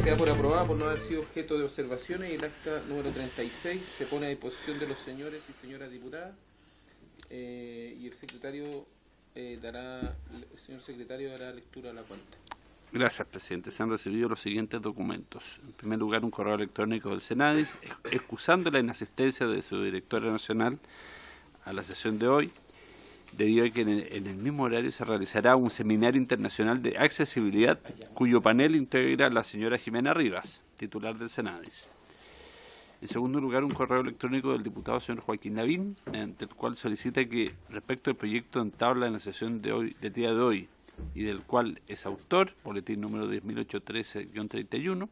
Se da por aprobada por no haber sido objeto de observaciones y el acta número 36 se pone a disposición de los señores y señoras diputadas y el secretario el señor secretario dará lectura a la cuenta. Gracias, presidente. Se han recibido los siguientes documentos. En primer lugar, un correo electrónico del Senadis excusando la inasistencia de su directora nacional a la sesión de hoy, debido a que en el mismo horario se realizará un seminario internacional de accesibilidad, cuyo panel integra la señora Jimena Rivas, titular del Senadis. En segundo lugar, un correo electrónico del diputado señor Joaquín Lavín, mediante el cual solicita que, respecto al proyecto en tabla en la sesión de hoy, del día de hoy, y del cual es autor, boletín número 10.813-31,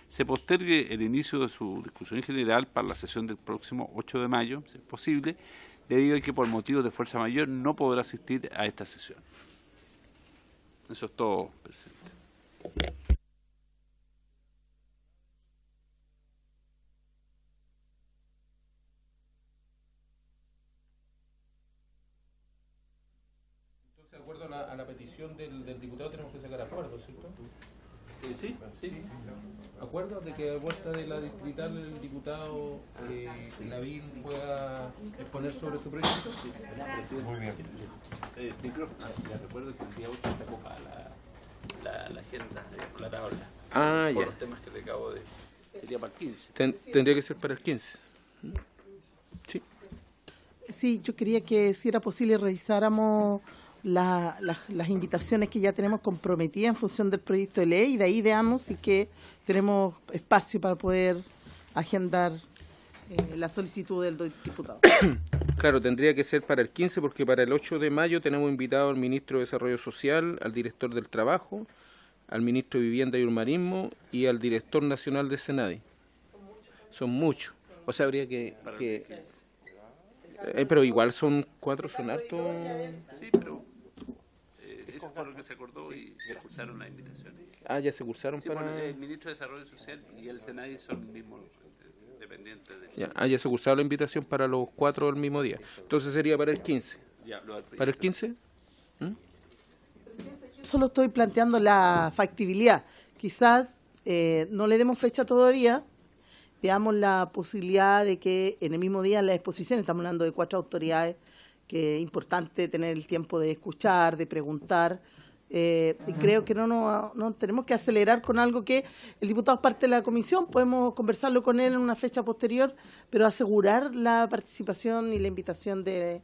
se postergue el inicio de su discusión general para la sesión del próximo 8 de mayo, si es posible, debido a que por motivos de fuerza mayor no podrá asistir a esta sesión. Eso es todo, presidente. Entonces, de acuerdo a la petición del diputado, tenemos que sacar acuerdo, ¿cierto? Sí. ¿Acuerdo de que a vuelta de la distrital el diputado Lavín pueda exponer sobre su proyecto? Muy bien. Les recuerdo que el día 8 está copada la agenda, la tabla. Ah, por ya. los temas que le acabo de... Sería para el 15. Tendría que ser para el 15. Sí. Sí, yo quería que si era posible revisáramos las invitaciones que ya tenemos comprometidas en función del proyecto de ley y de ahí veamos si que tenemos espacio para poder agendar la solicitud del diputado. Claro, tendría que ser para el 15 porque para el 8 de mayo tenemos invitado al ministro de Desarrollo Social, al director del Trabajo, al ministro de Vivienda y Urbanismo y al director nacional de Senadi. Son muchos. O sea, habría que pero igual son 4, son hartos. Sí, pero eso fue lo que se acordó y se cursaron las invitaciones. Ah, ya se cursaron Sí, para... bueno, el ministro de Desarrollo Social y el Senadi son mismos dependientes de... Ya se cursaba la invitación para los 4 del mismo día. Entonces sería para el 15. ¿Para el 15? Solo estoy planteando la factibilidad. Quizás no le demos fecha todavía, veamos la posibilidad de que en el mismo día en la exposición, estamos hablando de 4 autoridades, que es importante tener el tiempo de escuchar, de preguntar, y creo que no tenemos que acelerar con algo que el diputado es parte de la comisión, podemos conversarlo con él en una fecha posterior, pero asegurar la participación y la invitación de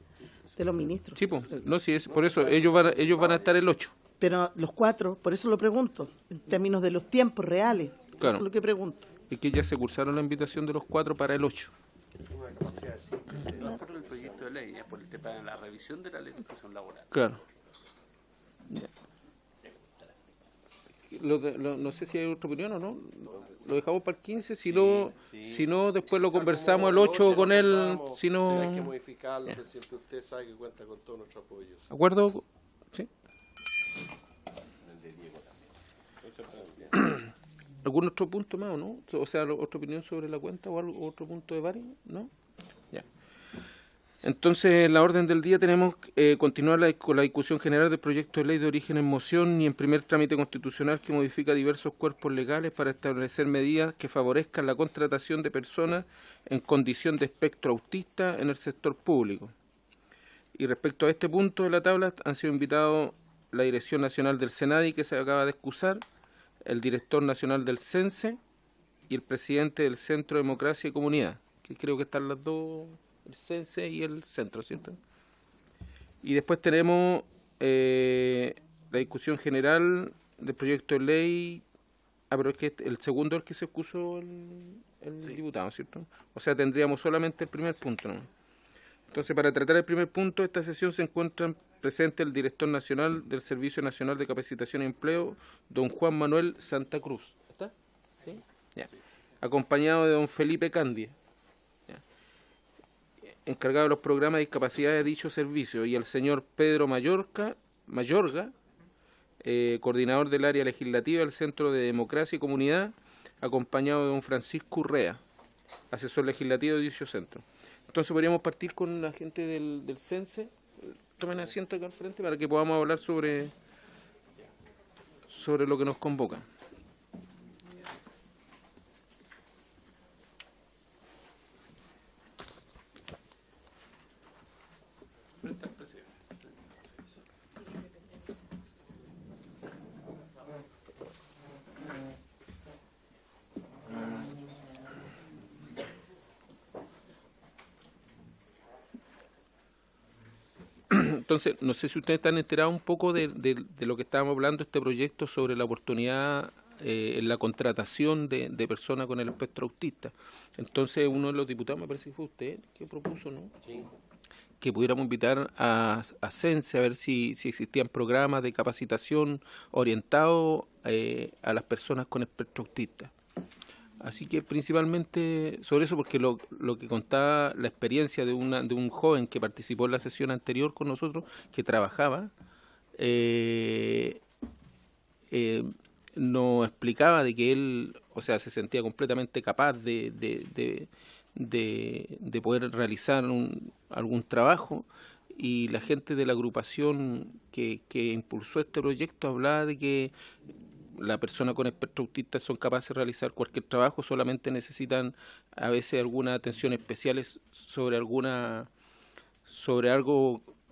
los ministros. Sí, pues, no, sí, por eso ellos van a estar el 8. Pero los 4, por eso lo pregunto, en términos de los tiempos reales, Claro. eso es lo que pregunto. Es que ya se cursaron la invitación de los 4 para el 8. No es por el proyecto de ley, es por el tema de la revisión de la ley de inclusión laboral. Claro. No sé si hay otra opinión o no. Lo dejamos para el 15, si no después lo conversamos el 8 con él. Si no... hay que modificarlo, presidente, usted sabe que cuenta con todo nuestro apoyo. ¿Acuerdo? ¿Sí? ¿Algún otro punto más o no? O sea, ¿otra opinión sobre la cuenta o algo, otro punto de varios? ¿No? Ya. Entonces, en la orden del día tenemos continuar con la discusión general del proyecto de ley de origen en moción y en primer trámite constitucional que modifica diversos cuerpos legales para establecer medidas que favorezcan la contratación de personas en condición de espectro autista en el sector público. Y respecto a este punto de la tabla han sido invitados la Dirección Nacional del Senadi, que se acaba de excusar, el director nacional del CENSE y el presidente del Centro de Democracia y Comunidad, que creo que están las dos, el CENSE y el Centro, ¿cierto? Y después tenemos la discusión general del proyecto de ley, pero es que el segundo es el que se excusó el Sí. diputado, ¿cierto? O sea, tendríamos solamente el primer punto, ¿no? Entonces, para tratar el primer punto de esta sesión se encuentran presentes el director nacional del Servicio Nacional de Capacitación y Empleo, don Juan Manuel Santa Cruz. ¿Está? ¿Sí? Ya. Acompañado de don Felipe Candia, ya, encargado de los programas de discapacidad de dicho servicio, y el señor Pedro Mayorga, coordinador del área legislativa del Centro de Democracia y Comunidad, acompañado de don Francisco Urrea, asesor legislativo de dicho centro. Entonces podríamos partir con la gente del CENSE. Tomen asiento acá al frente para que podamos hablar sobre lo que nos convoca. Entonces, no sé si ustedes están enterados un poco de lo que estábamos hablando, este proyecto sobre la oportunidad en la contratación de personas con el espectro autista. Entonces, uno de los diputados, me parece que fue usted, que propuso, ¿no? Sí. Que pudiéramos invitar a CENSE a ver si existían programas de capacitación orientados a las personas con espectro autista. Así que principalmente sobre eso, porque lo que contaba la experiencia de un joven que participó en la sesión anterior con nosotros, que trabajaba, nos explicaba de que él, o sea, se sentía completamente capaz de poder realizar algún trabajo, y la gente de la agrupación que impulsó este proyecto hablaba de que la persona con espectro autista son capaces de realizar cualquier trabajo, solamente necesitan a veces alguna atención especiales sobre algo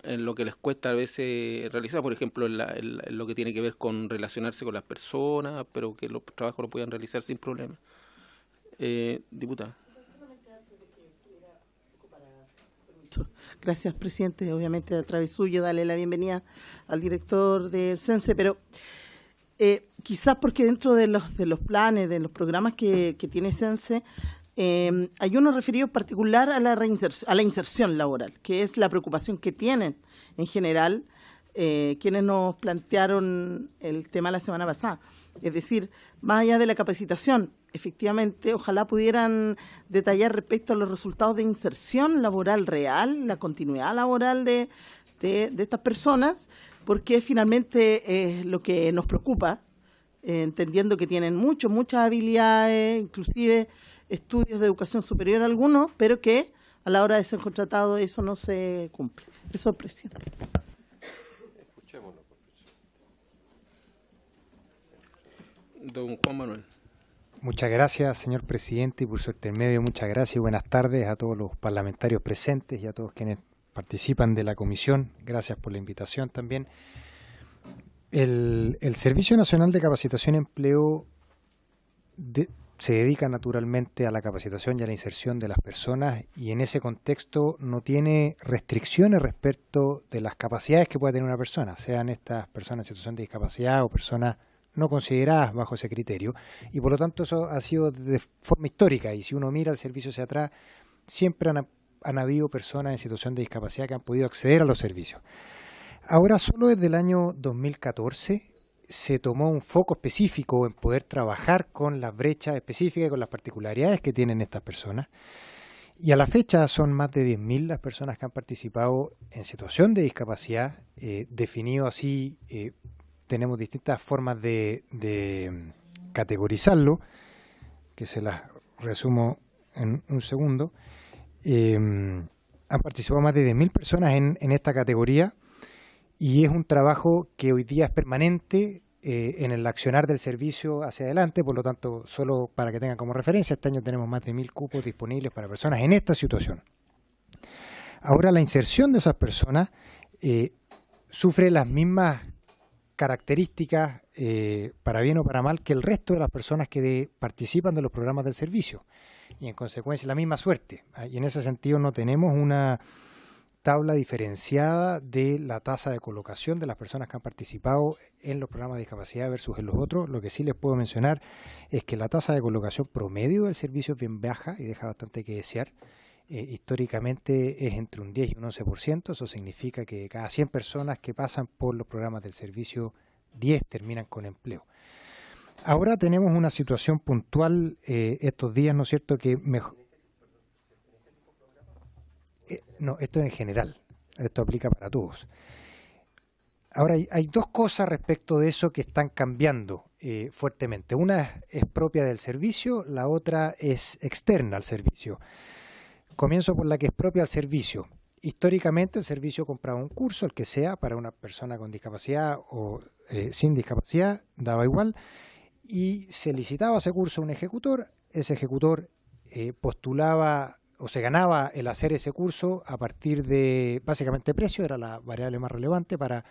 en lo que les cuesta a veces realizar, por ejemplo, en lo que tiene que ver con relacionarse con las personas, pero que los trabajos lo puedan realizar sin problema. Diputada. Gracias, presidente. Obviamente, a través suyo, darle la bienvenida al director del CENSE, pero quizás porque dentro de los planes, de los programas que tiene CENSE, hay uno referido en particular a la inserción laboral, que es la preocupación que tienen en general quienes nos plantearon el tema la semana pasada. Es decir, más allá de la capacitación, efectivamente, ojalá pudieran detallar respecto a los resultados de inserción laboral real, la continuidad laboral de estas personas, porque finalmente es lo que nos preocupa, entendiendo que tienen muchas habilidades, inclusive estudios de educación superior algunos, pero que a la hora de ser contratado eso no se cumple. Eso, presidente. Escuchémoslo, Don Juan Manuel. Muchas gracias, señor presidente, y por su intermedio, muchas gracias y buenas tardes a todos los parlamentarios presentes y a todos quienes participan de la comisión. Gracias por la invitación también. El Servicio Nacional de Capacitación y Empleo se dedica naturalmente a la capacitación y a la inserción de las personas, y en ese contexto no tiene restricciones respecto de las capacidades que puede tener una persona, sean estas personas en situación de discapacidad o personas no consideradas bajo ese criterio, y por lo tanto eso ha sido de forma histórica, y si uno mira el servicio hacia atrás, siempre han habido personas en situación de discapacidad que han podido acceder a los servicios. Ahora, solo desde el año 2014 se tomó un foco específico en poder trabajar con las brechas específicas y con las particularidades que tienen estas personas, y a la fecha son más de 10.000 las personas que han participado en situación de discapacidad, definido así. Tenemos distintas formas de categorizarlo, que se las resumo en un segundo. Han participado más de 10.000 personas en esta categoría, y es un trabajo que hoy día es permanente en el accionar del servicio hacia adelante. Por lo tanto, solo para que tengan como referencia, este año tenemos más de 1.000 cupos disponibles para personas en esta situación. Ahora, la inserción de esas personas sufre las mismas características, para bien o para mal, que el resto de las personas que participan de los programas del servicio, y en consecuencia la misma suerte. Y en ese sentido no tenemos una tabla diferenciada de la tasa de colocación de las personas que han participado en los programas de discapacidad versus en los otros. Lo que sí les puedo mencionar es que la tasa de colocación promedio del servicio es bien baja y deja bastante que desear. Históricamente es entre un 10 y un 11%, eso significa que cada 100 personas que pasan por los programas del servicio, 10 terminan con empleo. Ahora tenemos una situación puntual estos días, ¿no es cierto?, que no, esto en general, esto aplica para todos. Ahora hay dos cosas respecto de eso que están cambiando fuertemente. Una es propia del servicio, la otra es externa al servicio. Comienzo por la que es propia al servicio. Históricamente el servicio compraba un curso, el que sea, para una persona con discapacidad o sin discapacidad, daba igual, y se licitaba ese curso a un ejecutor. Ese ejecutor postulaba o se ganaba el hacer ese curso a partir de, básicamente, precio, era la variable más relevante para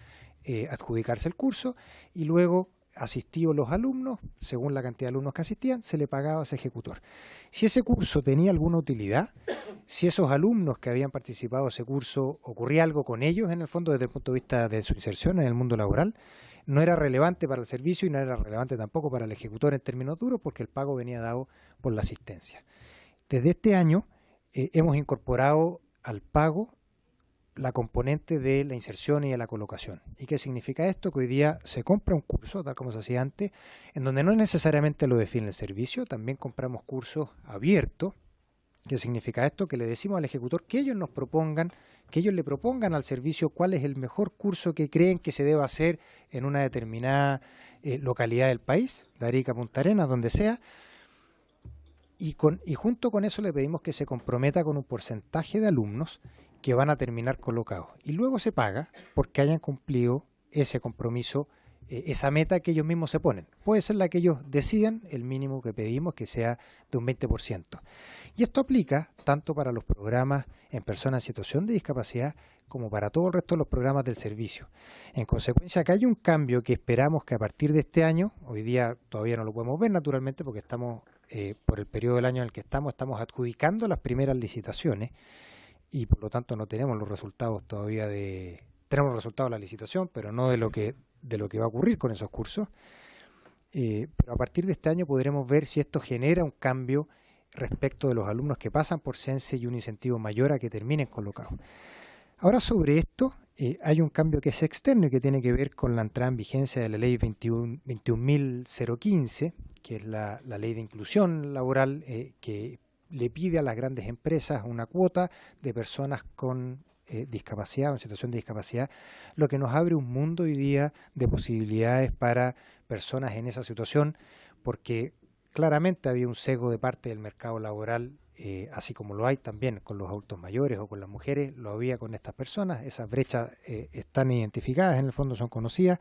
adjudicarse el curso, y luego asistidos los alumnos, según la cantidad de alumnos que asistían, se le pagaba a ese ejecutor. Si ese curso tenía alguna utilidad, si esos alumnos que habían participado en ese curso, ocurría algo con ellos, en el fondo, desde el punto de vista de su inserción en el mundo laboral, no era relevante para el servicio y no era relevante tampoco para el ejecutor en términos duros, porque el pago venía dado por la asistencia. Desde este año hemos incorporado al pago la componente de la inserción y de la colocación. ¿Y qué significa esto? Que hoy día se compra un curso, tal como se hacía antes, en donde no necesariamente lo define el servicio, también compramos cursos abiertos. ¿Qué significa esto? Que le decimos al ejecutor que ellos nos propongan, que ellos le propongan al servicio cuál es el mejor curso que creen que se deba hacer en una determinada localidad del país, de Arica, Punta Arenas, donde sea, y junto con eso le pedimos que se comprometa con un porcentaje de alumnos que van a terminar colocados. Y luego se paga porque hayan cumplido ese compromiso, esa meta que ellos mismos se ponen. Puede ser la que ellos decidan, el mínimo que pedimos que sea de un 20%. Y esto aplica tanto para los programas en personas en situación de discapacidad como para todo el resto de los programas del servicio. En consecuencia, acá hay un cambio que esperamos que a partir de este año, hoy día todavía no lo podemos ver naturalmente porque estamos por el periodo del año en el que estamos adjudicando las primeras licitaciones y por lo tanto no tenemos los resultados todavía tenemos los resultados de la licitación, pero no de lo que va a ocurrir con esos cursos. Pero a partir de este año podremos ver si esto genera un cambio respecto de los alumnos que pasan por CENSE y un incentivo mayor a que terminen colocados. Ahora, sobre esto hay un cambio que es externo y que tiene que ver con la entrada en vigencia de la ley 21.015, que es la ley de inclusión laboral que le pide a las grandes empresas una cuota de personas con discapacidad o en situación de discapacidad, lo que nos abre un mundo hoy día de posibilidades para personas en esa situación, porque claramente había un sesgo de parte del mercado laboral, así como lo hay también con los adultos mayores o con las mujeres, lo había con estas personas. Esas brechas están identificadas, en el fondo son conocidas.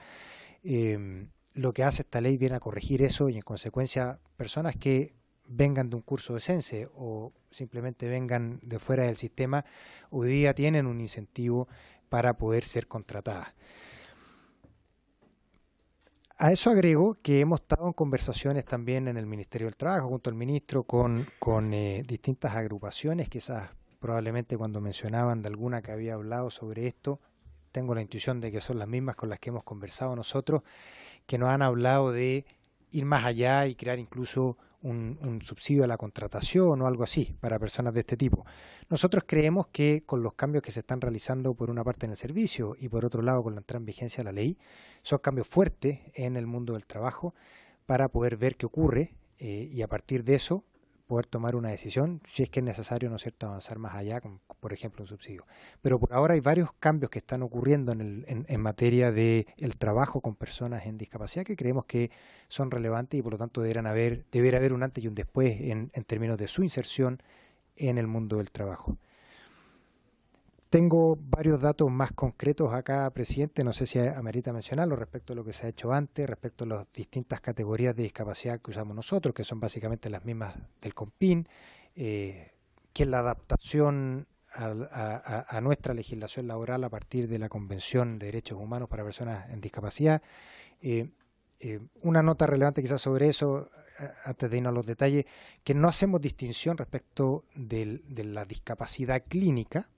Lo que hace esta ley viene a corregir eso y en consecuencia personas que vengan de un curso de CENSE o simplemente vengan de fuera del sistema, hoy día tienen un incentivo para poder ser contratadas. A eso agrego que hemos estado en conversaciones también en el Ministerio del Trabajo, junto al ministro, con distintas agrupaciones, quizás probablemente cuando mencionaban de alguna que había hablado sobre esto, tengo la intuición de que son las mismas con las que hemos conversado nosotros, que nos han hablado de ir más allá y crear incluso un subsidio a la contratación o algo así para personas de este tipo. Nosotros creemos que con los cambios que se están realizando por una parte en el servicio y por otro lado con la entrada en vigencia de la ley, son cambios fuertes en el mundo del trabajo para poder ver qué ocurre y a partir de eso poder tomar una decisión si es que es necesario, ¿no es cierto?, avanzar más allá con, por ejemplo, un subsidio. Pero por ahora hay varios cambios que están ocurriendo en materia de el trabajo con personas en discapacidad que creemos que son relevantes y por lo tanto debería haber un antes y un después en términos de su inserción en el mundo del trabajo. Tengo varios datos más concretos acá, presidente, no sé si amerita mencionarlo respecto a lo que se ha hecho antes, respecto a las distintas categorías de discapacidad que usamos nosotros, que son básicamente las mismas del COMPIN, que es la adaptación a nuestra legislación laboral a partir de la Convención de Derechos Humanos para Personas en Discapacidad. Una nota relevante quizás sobre eso, antes de irnos a los detalles, que no hacemos distinción respecto de la discapacidad clínica,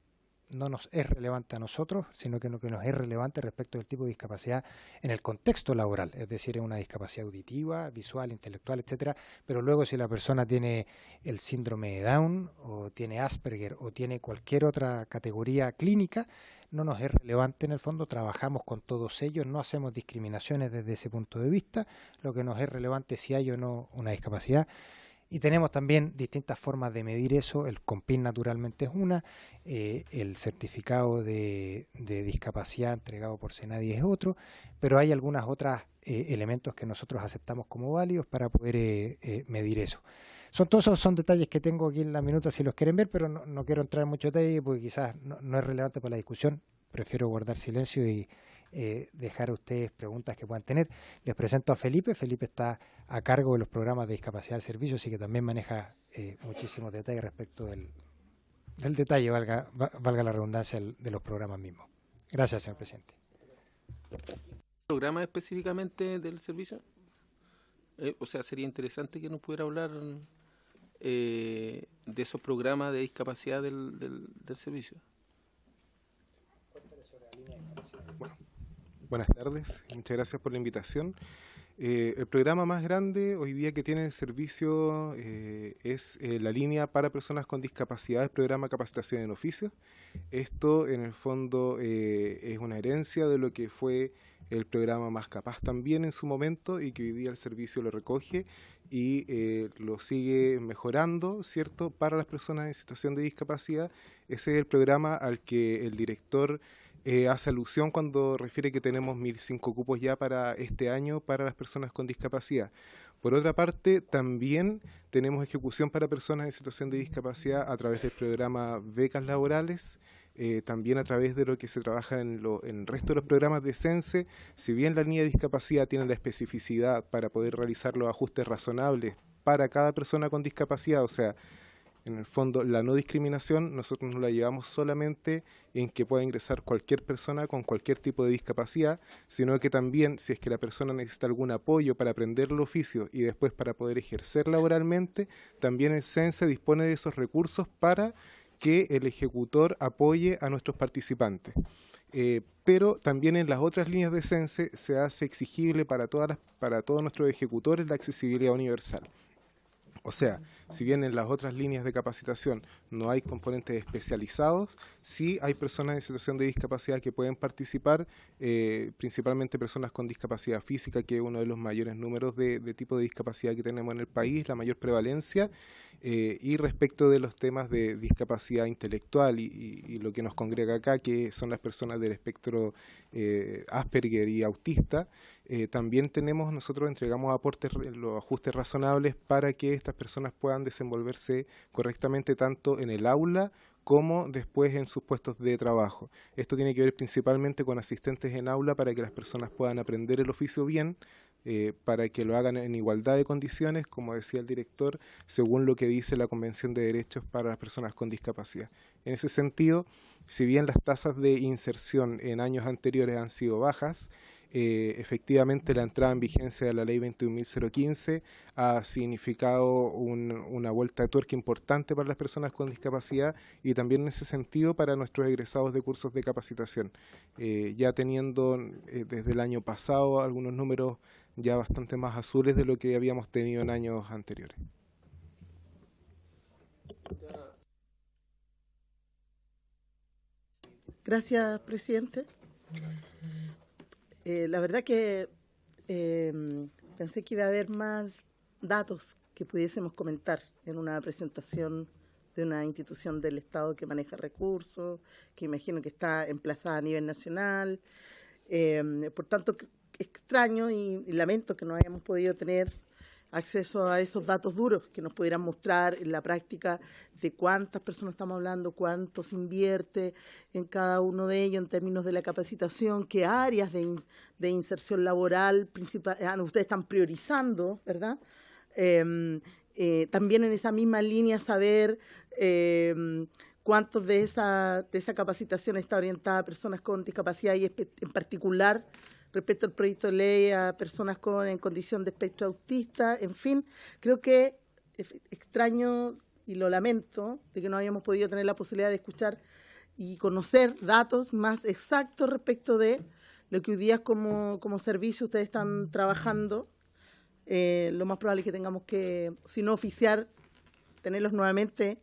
no nos es relevante a nosotros, sino que lo que nos es relevante respecto del tipo de discapacidad en el contexto laboral, es decir, es una discapacidad auditiva, visual, intelectual, etcétera, pero luego si la persona tiene el síndrome de Down o tiene Asperger o tiene cualquier otra categoría clínica, no nos es relevante en el fondo, trabajamos con todos ellos, no hacemos discriminaciones desde ese punto de vista, lo que nos es relevante es si hay o no una discapacidad. Y tenemos también distintas formas de medir eso, el COMPIN naturalmente es una, el certificado de discapacidad entregado por Senadi es otro, pero hay algunos otros elementos que nosotros aceptamos como válidos para poder medir eso. Todos esos son detalles que tengo aquí en la minuta si los quieren ver, pero no quiero entrar en mucho detalle porque quizás no es relevante para la discusión, prefiero guardar silencio y dejar a ustedes preguntas que puedan tener. Les presento a Felipe. Felipe está a cargo de los programas de discapacidad del servicio, así que también maneja muchísimos detalles respecto del detalle, valga la redundancia, de los programas mismos. Gracias, señor presidente. ¿Programa específicamente del servicio? O sea, sería interesante que nos pudiera hablar de esos programas de discapacidad del servicio. Bueno, buenas tardes, muchas gracias por la invitación. El programa más grande hoy día que tiene el servicio es la línea para personas con discapacidad, el programa Capacitación en Oficios. Esto en el fondo es una herencia de lo que fue el programa Más Capaz también en su momento, y que hoy día el servicio lo recoge y lo sigue mejorando, ¿cierto?, para las personas en situación de discapacidad. Ese es el programa al que el director hace alusión cuando refiere que tenemos 1.005 cupos ya para este año para las personas con discapacidad. Por otra parte, también tenemos ejecución para personas en situación de discapacidad a través del programa Becas Laborales, también a través de lo que se trabaja en el resto de los programas de CENSE. Si bien la línea de discapacidad tiene la especificidad para poder realizar los ajustes razonables para cada persona con discapacidad, o sea, en el fondo, la no discriminación nosotros no la llevamos solamente en que pueda ingresar cualquier persona con cualquier tipo de discapacidad, sino que también, si es que la persona necesita algún apoyo para aprender el oficio y después para poder ejercer laboralmente, también el CENSE dispone de esos recursos para que el ejecutor apoye a nuestros participantes. Pero también en las otras líneas de CENSE se hace exigible para todos nuestros ejecutores la accesibilidad universal. O sea, si bien en las otras líneas de capacitación no hay componentes especializados, sí hay personas en situación de discapacidad que pueden participar, principalmente personas con discapacidad física, que es uno de los mayores números de tipo de discapacidad que tenemos en el país, la mayor prevalencia, y respecto de los temas de discapacidad intelectual y lo que nos congrega acá, que son las personas del espectro Asperger y autista, también nosotros entregamos aportes, los ajustes razonables para que estas personas puedan desenvolverse correctamente tanto en el aula como después en sus puestos de trabajo. Esto tiene que ver principalmente con asistentes en aula para que las personas puedan aprender el oficio bien, para que lo hagan en igualdad de condiciones, como decía el director, según lo que dice la Convención de Derechos para las Personas con Discapacidad. En ese sentido, si bien las tasas de inserción en años anteriores han sido bajas, efectivamente la entrada en vigencia de la Ley 21.015 ha significado una vuelta de tuerca importante para las personas con discapacidad y también en ese sentido para nuestros egresados de cursos de capacitación, ya teniendo desde el año pasado algunos números ya bastante más azules de lo que habíamos tenido en años anteriores. Gracias, presidente. La verdad que pensé que iba a haber más datos que pudiésemos comentar en una presentación de una institución del Estado que maneja recursos, que imagino que está emplazada a nivel nacional. Por tanto, extraño y lamento que no hayamos podido tener acceso a esos datos duros que nos pudieran mostrar en la práctica de cuántas personas estamos hablando, cuánto se invierte en cada uno de ellos en términos de la capacitación, qué áreas de inserción laboral ustedes están priorizando, ¿verdad? También en esa misma línea saber cuántos de esa capacitación está orientada a personas con discapacidad y en particular respecto al proyecto de ley a personas en condición de espectro autista. En fin, creo que es extraño y lo lamento de que no hayamos podido tener la posibilidad de escuchar y conocer datos más exactos respecto de lo que hoy día como servicio ustedes están trabajando. Lo más probable es que tengamos que, si no oficiar, tenerlos nuevamente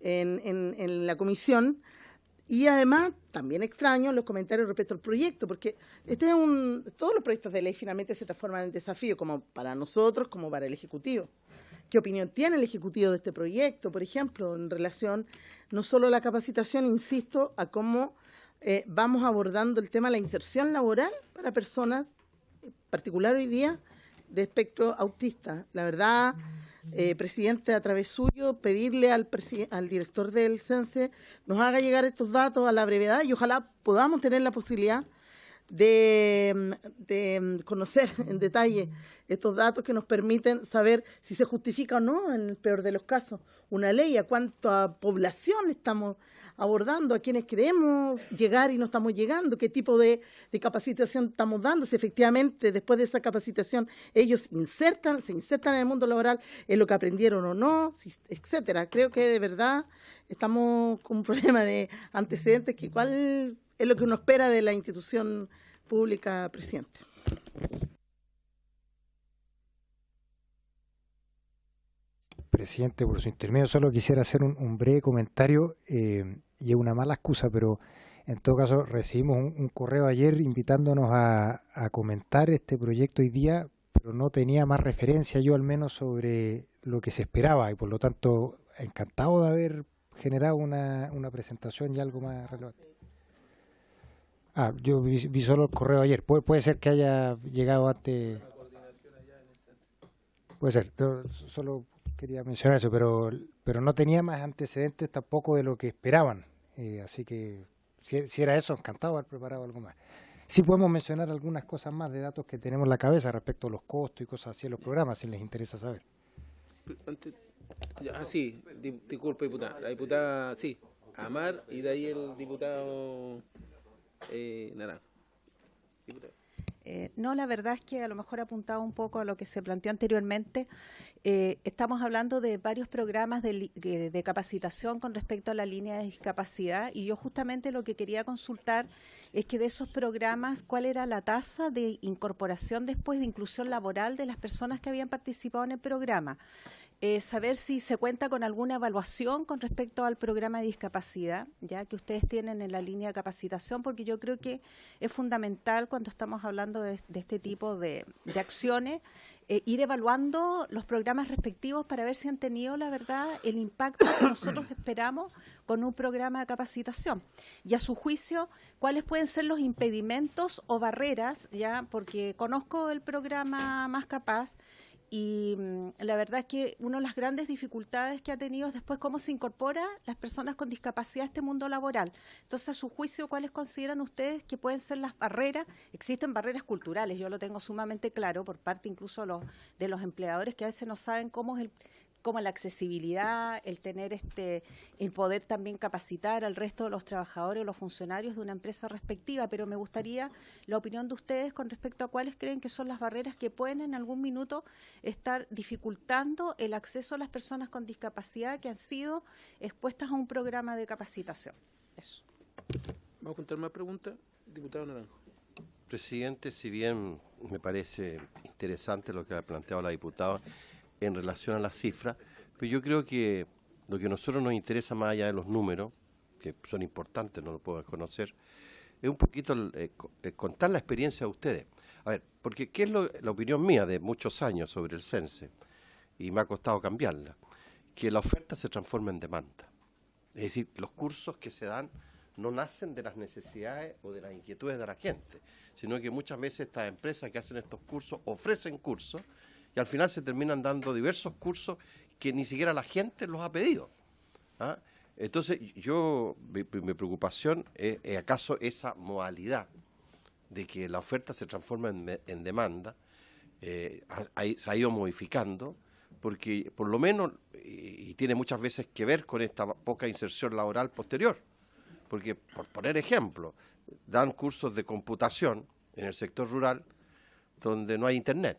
en la comisión. Y además, también extraño los comentarios respecto al proyecto, porque todos los proyectos de ley finalmente se transforman en desafío, como para nosotros, como para el Ejecutivo. ¿Qué opinión tiene el Ejecutivo de este proyecto, por ejemplo, en relación no solo a la capacitación, insisto, a cómo vamos abordando el tema de la inserción laboral para personas, en particular hoy día, de espectro autista? La verdad, presidente, a través suyo, pedirle al director del CENSE nos haga llegar estos datos a la brevedad y ojalá podamos tener la posibilidad de conocer en detalle estos datos que nos permiten saber si se justifica o no, en el peor de los casos, una ley, a cuánta población estamos abordando, a quienes queremos llegar y no estamos llegando, qué tipo de capacitación estamos dando, si efectivamente después de esa capacitación ellos se insertan en el mundo laboral, en lo que aprendieron o no, etcétera. Creo que de verdad estamos con un problema de antecedentes, que cuál es lo que uno espera de la institución pública, presidente. Presidente, por su intermedio, solo quisiera hacer un breve comentario, y es una mala excusa, pero en todo caso recibimos un correo ayer invitándonos a comentar este proyecto hoy día, pero no tenía más referencia yo al menos sobre lo que se esperaba, y por lo tanto encantado de haber generado una presentación y algo más relevante. Yo vi solo el correo ayer, puede ser que haya llegado antes. Puede ser, solo quería mencionar eso, pero no tenía más antecedentes tampoco de lo que esperaban, así que si era eso, encantado de haber preparado algo más. Sí podemos mencionar algunas cosas más de datos que tenemos en la cabeza respecto a los costos y cosas así de los programas, si les interesa saber. Sí, disculpe, diputada. La diputada, sí, Amar, y de ahí el diputado Naranjo. Diputada. No, la verdad es que a lo mejor apuntaba un poco a lo que se planteó anteriormente. Estamos hablando de varios programas de capacitación con respecto a la línea de discapacidad, y yo justamente lo que quería consultar es que de esos programas, ¿cuál era la tasa de incorporación después de inclusión laboral de las personas que habían participado en el programa? Saber si se cuenta con alguna evaluación con respecto al programa de discapacidad, ya que ustedes tienen en la línea de capacitación, porque yo creo que es fundamental cuando estamos hablando de este tipo de acciones, ir evaluando los programas respectivos para ver si han tenido, la verdad, el impacto que nosotros esperamos con un programa de capacitación. Y a su juicio, ¿cuáles pueden ser los impedimentos o barreras? Ya, porque conozco el programa Más Capaz, y la verdad es que una de las grandes dificultades que ha tenido es después cómo se incorpora las personas con discapacidad a este mundo laboral. Entonces, a su juicio, ¿cuáles consideran ustedes que pueden ser las barreras? Existen barreras culturales, yo lo tengo sumamente claro, por parte incluso de los empleadores, que a veces no saben cómo la accesibilidad, el tener el poder también capacitar al resto de los trabajadores o los funcionarios de una empresa respectiva, pero me gustaría la opinión de ustedes con respecto a cuáles creen que son las barreras que pueden en algún minuto estar dificultando el acceso a las personas con discapacidad que han sido expuestas a un programa de capacitación. Eso. ¿Vamos a contar más preguntas? Diputado Naranjo. Presidente, si bien me parece interesante lo que ha planteado la diputada en relación a las cifras, pero yo creo que lo que a nosotros nos interesa, más allá de los números, que son importantes, no lo puedo desconocer, es un poquito contar la experiencia de ustedes. A ver, porque ¿qué es la opinión mía de muchos años sobre el CENSE? Y me ha costado cambiarla, que la oferta se transforma en demanda. Es decir, los cursos que se dan no nacen de las necesidades o de las inquietudes de la gente, sino que muchas veces estas empresas que hacen estos cursos ofrecen cursos, y al final se terminan dando diversos cursos que ni siquiera la gente los ha pedido. ¿Ah? Entonces, mi preocupación es acaso esa modalidad de que la oferta se transforma en demanda, se ha ido modificando, porque por lo menos, y tiene muchas veces que ver con esta poca inserción laboral posterior, porque, por poner ejemplo, dan cursos de computación en el sector rural donde no hay internet,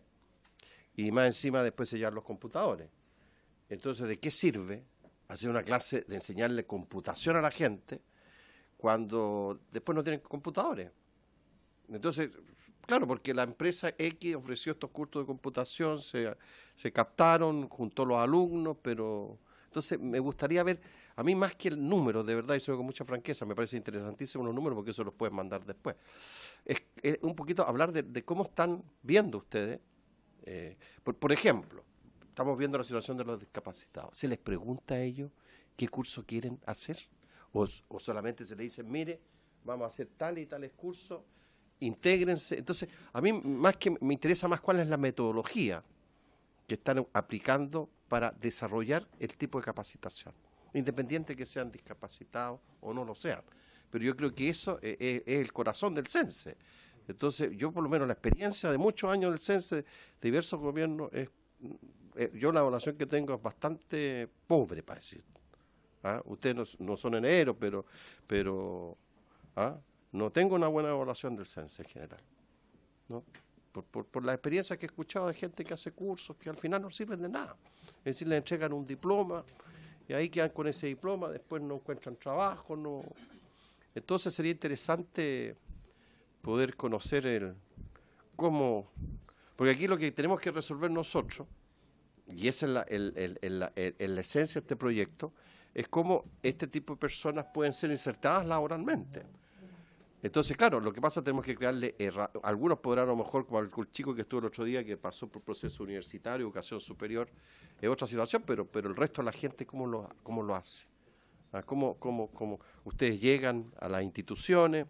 y más encima después se llevan los computadores. Entonces, ¿de qué sirve hacer una clase de enseñarle computación a la gente cuando después no tienen computadores? Entonces, claro, porque la empresa X ofreció estos cursos de computación, se captaron, juntó los alumnos, pero... Entonces, me gustaría ver, a mí más que el número, de verdad, y eso con mucha franqueza, me parece interesantísimo los números, porque eso los pueden mandar después. Es un poquito hablar de cómo están viendo ustedes. Por ejemplo, estamos viendo la situación de los discapacitados. ¿Se les pregunta a ellos qué curso quieren hacer? ¿O solamente se les dice, mire, vamos a hacer tal y tales cursos, intégrense? Entonces, a mí más que me interesa más cuál es la metodología que están aplicando para desarrollar el tipo de capacitación, independiente que sean discapacitados o no lo sean. Pero yo creo que eso es el corazón del CENSE, Entonces, yo por lo menos la experiencia de muchos años del CENSE, de diversos gobiernos, yo la evaluación que tengo es bastante pobre, para decir. Ustedes no son eneros, pero no tengo una buena evaluación del CENSE en general, ¿no? Por la experiencia que he escuchado de gente que hace cursos que al final no sirven de nada. Es decir, le entregan un diploma y ahí quedan con ese diploma, después no encuentran trabajo. Entonces sería interesante poder conocer cómo, porque aquí lo que tenemos que resolver nosotros, y esa es la esencia de este proyecto, es cómo este tipo de personas pueden ser insertadas laboralmente. Entonces, claro, lo que pasa es que tenemos que crearle, algunos podrán a lo mejor, como el chico que estuvo el otro día, que pasó por proceso universitario, educación superior, es otra situación, pero el resto de la gente, ¿cómo lo hace? ¿Cómo ustedes llegan a las instituciones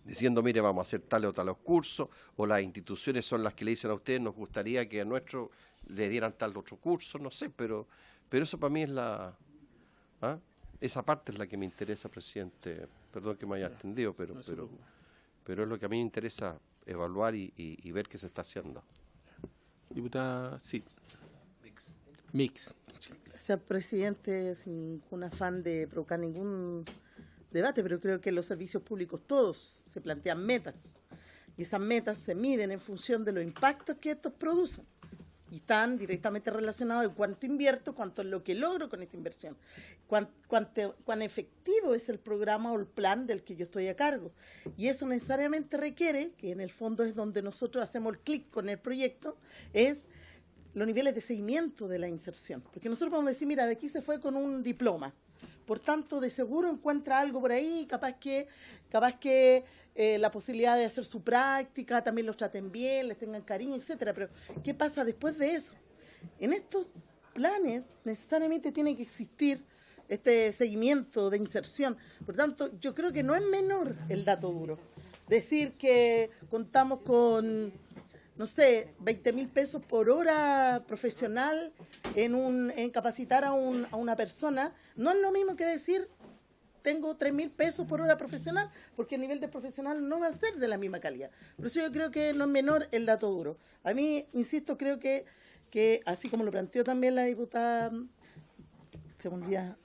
diciendo, mire, vamos a hacer tales o tales cursos, o las instituciones son las que le dicen a ustedes, nos gustaría que a nuestro le dieran tal otro curso, no sé, pero eso para mí es esa parte es la que me interesa, presidente. Perdón que me haya extendido, pero es lo que a mí me interesa evaluar y ver qué se está haciendo. Diputada, sí. Mix. Gracias, presidente, sin ningún afán de provocar ningún debate, pero creo que en los servicios públicos todos se plantean metas y esas metas se miden en función de los impactos que estos producen y están directamente relacionados de cuánto invierto, cuánto es lo que logro con esta inversión, cuán efectivo es el programa o el plan del que yo estoy a cargo. Y eso necesariamente requiere, que en el fondo es donde nosotros hacemos el clic con el proyecto, es los niveles de seguimiento de la inserción. Porque nosotros podemos decir, mira, de aquí se fue con un diploma. Por tanto, de seguro encuentra algo por ahí, capaz que la posibilidad de hacer su práctica, también los traten bien, les tengan cariño, etcétera. Pero, ¿qué pasa después de eso? En estos planes necesariamente tiene que existir este seguimiento de inserción. Por tanto, yo creo que no es menor el dato duro. Decir que contamos con, no sé, 20.000 pesos por hora profesional en capacitar a una persona, no es lo mismo que decir tengo 3.000 pesos por hora profesional, porque el nivel de profesional no va a ser de la misma calidad. Por eso yo creo que no es menor el dato duro. A mí, insisto, creo que así como lo planteó también la diputada, se me olvida,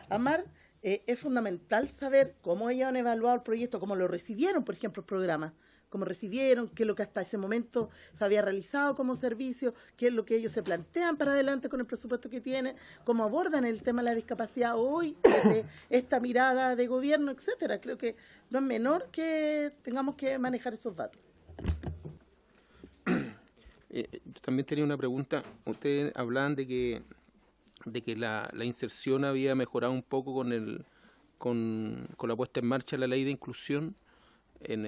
Amar, es fundamental saber cómo ellos han evaluado el proyecto, cómo lo recibieron, por ejemplo, el programa, cómo recibieron, qué es lo que hasta ese momento se había realizado como servicio, qué es lo que ellos se plantean para adelante con el presupuesto que tienen, cómo abordan el tema de la discapacidad hoy, desde esta mirada de gobierno, etcétera. Creo que no es menor que tengamos que manejar esos datos. Yo también tenía una pregunta. Ustedes hablaban de que la inserción había mejorado un poco con la puesta en marcha de la ley de inclusión en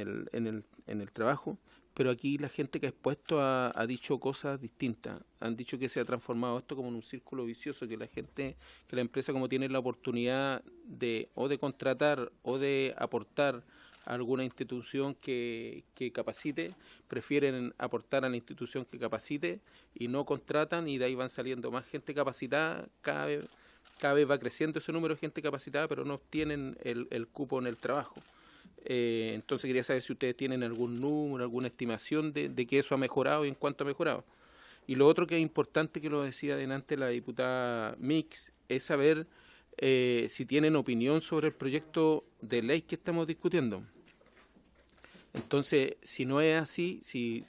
el trabajo, pero aquí la gente que ha expuesto ha dicho cosas distintas. Han dicho que se ha transformado esto como en un círculo vicioso, que la empresa, como tiene la oportunidad de contratar o de aportar a alguna institución que capacite, prefieren aportar a la institución que capacite y no contratan, y de ahí van saliendo más gente capacitada. Cada vez va creciendo ese número de gente capacitada, pero no obtienen el cupo en el trabajo. Entonces quería saber si ustedes tienen algún número, alguna estimación de que eso ha mejorado y en cuánto ha mejorado. Y lo otro que es importante, que lo decía delante la diputada Mix, es saber si tienen opinión sobre el proyecto de ley que estamos discutiendo. Entonces, si no es así, si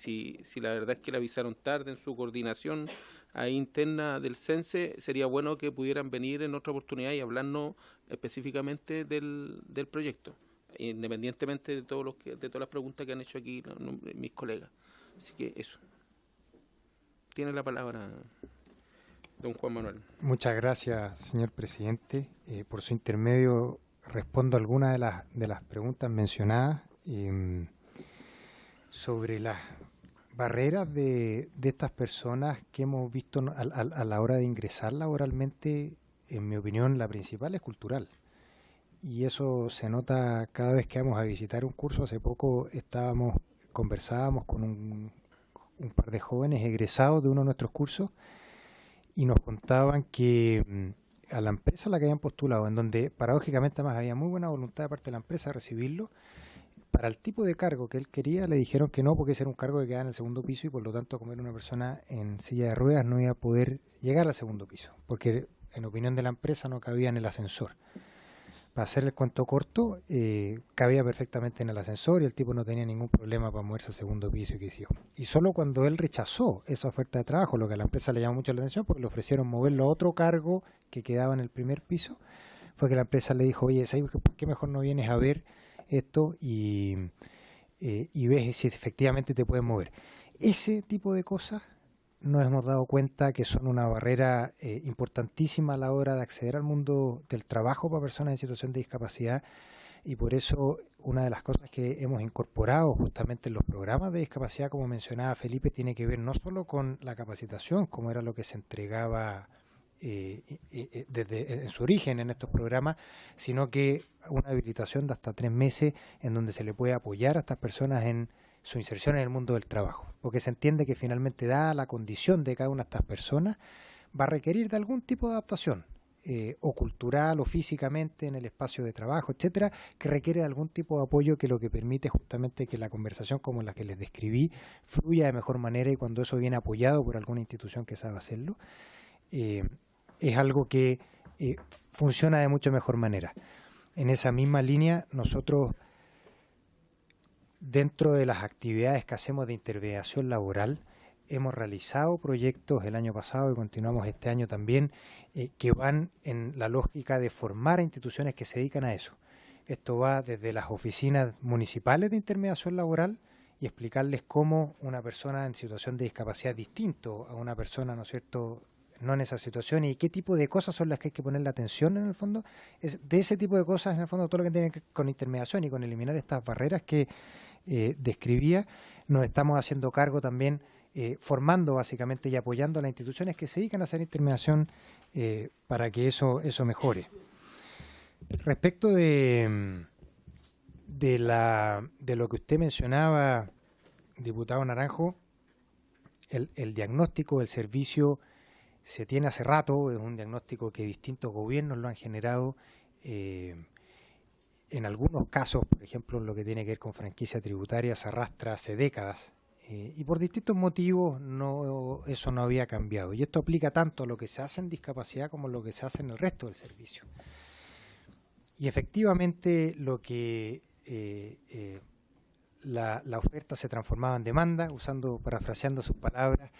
la verdad es que la avisaron tarde en su coordinación ahí interna del CENSE, sería bueno que pudieran venir en otra oportunidad y hablarnos específicamente del proyecto, independientemente de todas las preguntas que han hecho aquí mis colegas. Así que eso. Tiene la palabra don Juan Manuel. Muchas gracias, señor presidente. Por su intermedio respondo algunas de las preguntas mencionadas sobre las barreras de estas personas que hemos visto a la hora de ingresar laboralmente. En mi opinión, la principal es cultural. Y eso se nota cada vez que vamos a visitar un curso. Hace poco conversábamos con un par de jóvenes egresados de uno de nuestros cursos y nos contaban que a la empresa a la que habían postulado, en donde paradójicamente más había muy buena voluntad de parte de la empresa de recibirlo, para el tipo de cargo que él quería le dijeron que no, porque ese era un cargo que quedaba en el segundo piso y por lo tanto, como era una persona en silla de ruedas, no iba a poder llegar al segundo piso, porque en opinión de la empresa no cabía en el ascensor. Para hacer el cuento corto, cabía perfectamente en el ascensor y el tipo no tenía ningún problema para moverse al segundo piso y qué sé yo. Y solo cuando él rechazó esa oferta de trabajo, lo que a la empresa le llamó mucho la atención, porque le ofrecieron moverlo a otro cargo que quedaba en el primer piso, fue que la empresa le dijo, oye, ¿sabes por qué mejor no vienes a ver esto y ves si efectivamente te puedes mover? Ese tipo de cosas nos hemos dado cuenta que son una barrera importantísima a la hora de acceder al mundo del trabajo para personas en situación de discapacidad, y por eso una de las cosas que hemos incorporado justamente en los programas de discapacidad, como mencionaba Felipe, tiene que ver no solo con la capacitación, como era lo que se entregaba desde en su origen en estos programas, sino que una habilitación de hasta 3 meses en donde se le puede apoyar a estas personas en su inserción en el mundo del trabajo, porque se entiende que finalmente, dada la condición de cada una de estas personas, va a requerir de algún tipo de adaptación, o cultural o físicamente en el espacio de trabajo, etcétera, que requiere de algún tipo de apoyo, que lo que permite justamente que la conversación como la que les describí fluya de mejor manera, y cuando eso viene apoyado por alguna institución que sabe hacerlo, es algo que funciona de mucho mejor manera. En esa misma línea, nosotros, dentro de las actividades que hacemos de intermediación laboral, hemos realizado proyectos el año pasado y continuamos este año también, que van en la lógica de formar a instituciones que se dedican a eso. Esto va desde las oficinas municipales de intermediación laboral y explicarles cómo una persona en situación de discapacidad es distinto a una persona, ¿no es cierto?, no en esa situación, y qué tipo de cosas son las que hay que ponerle atención en el fondo. Es de ese tipo de cosas, en el fondo, todo lo que tiene que ver con intermediación y con eliminar estas barreras que describía, nos estamos haciendo cargo también, formando básicamente y apoyando a las instituciones que se dedican a hacer intermediación, para que eso mejore. Respecto de lo que usted mencionaba, diputado Naranjo, el diagnóstico del servicio se tiene hace rato, es un diagnóstico que distintos gobiernos lo han generado, en algunos casos, por ejemplo, en lo que tiene que ver con franquicia tributaria, se arrastra hace décadas, y por distintos motivos eso no había cambiado. Y esto aplica tanto a lo que se hace en discapacidad como a lo que se hace en el resto del servicio. Y efectivamente lo que la oferta se transformaba en demanda, parafraseando sus palabras,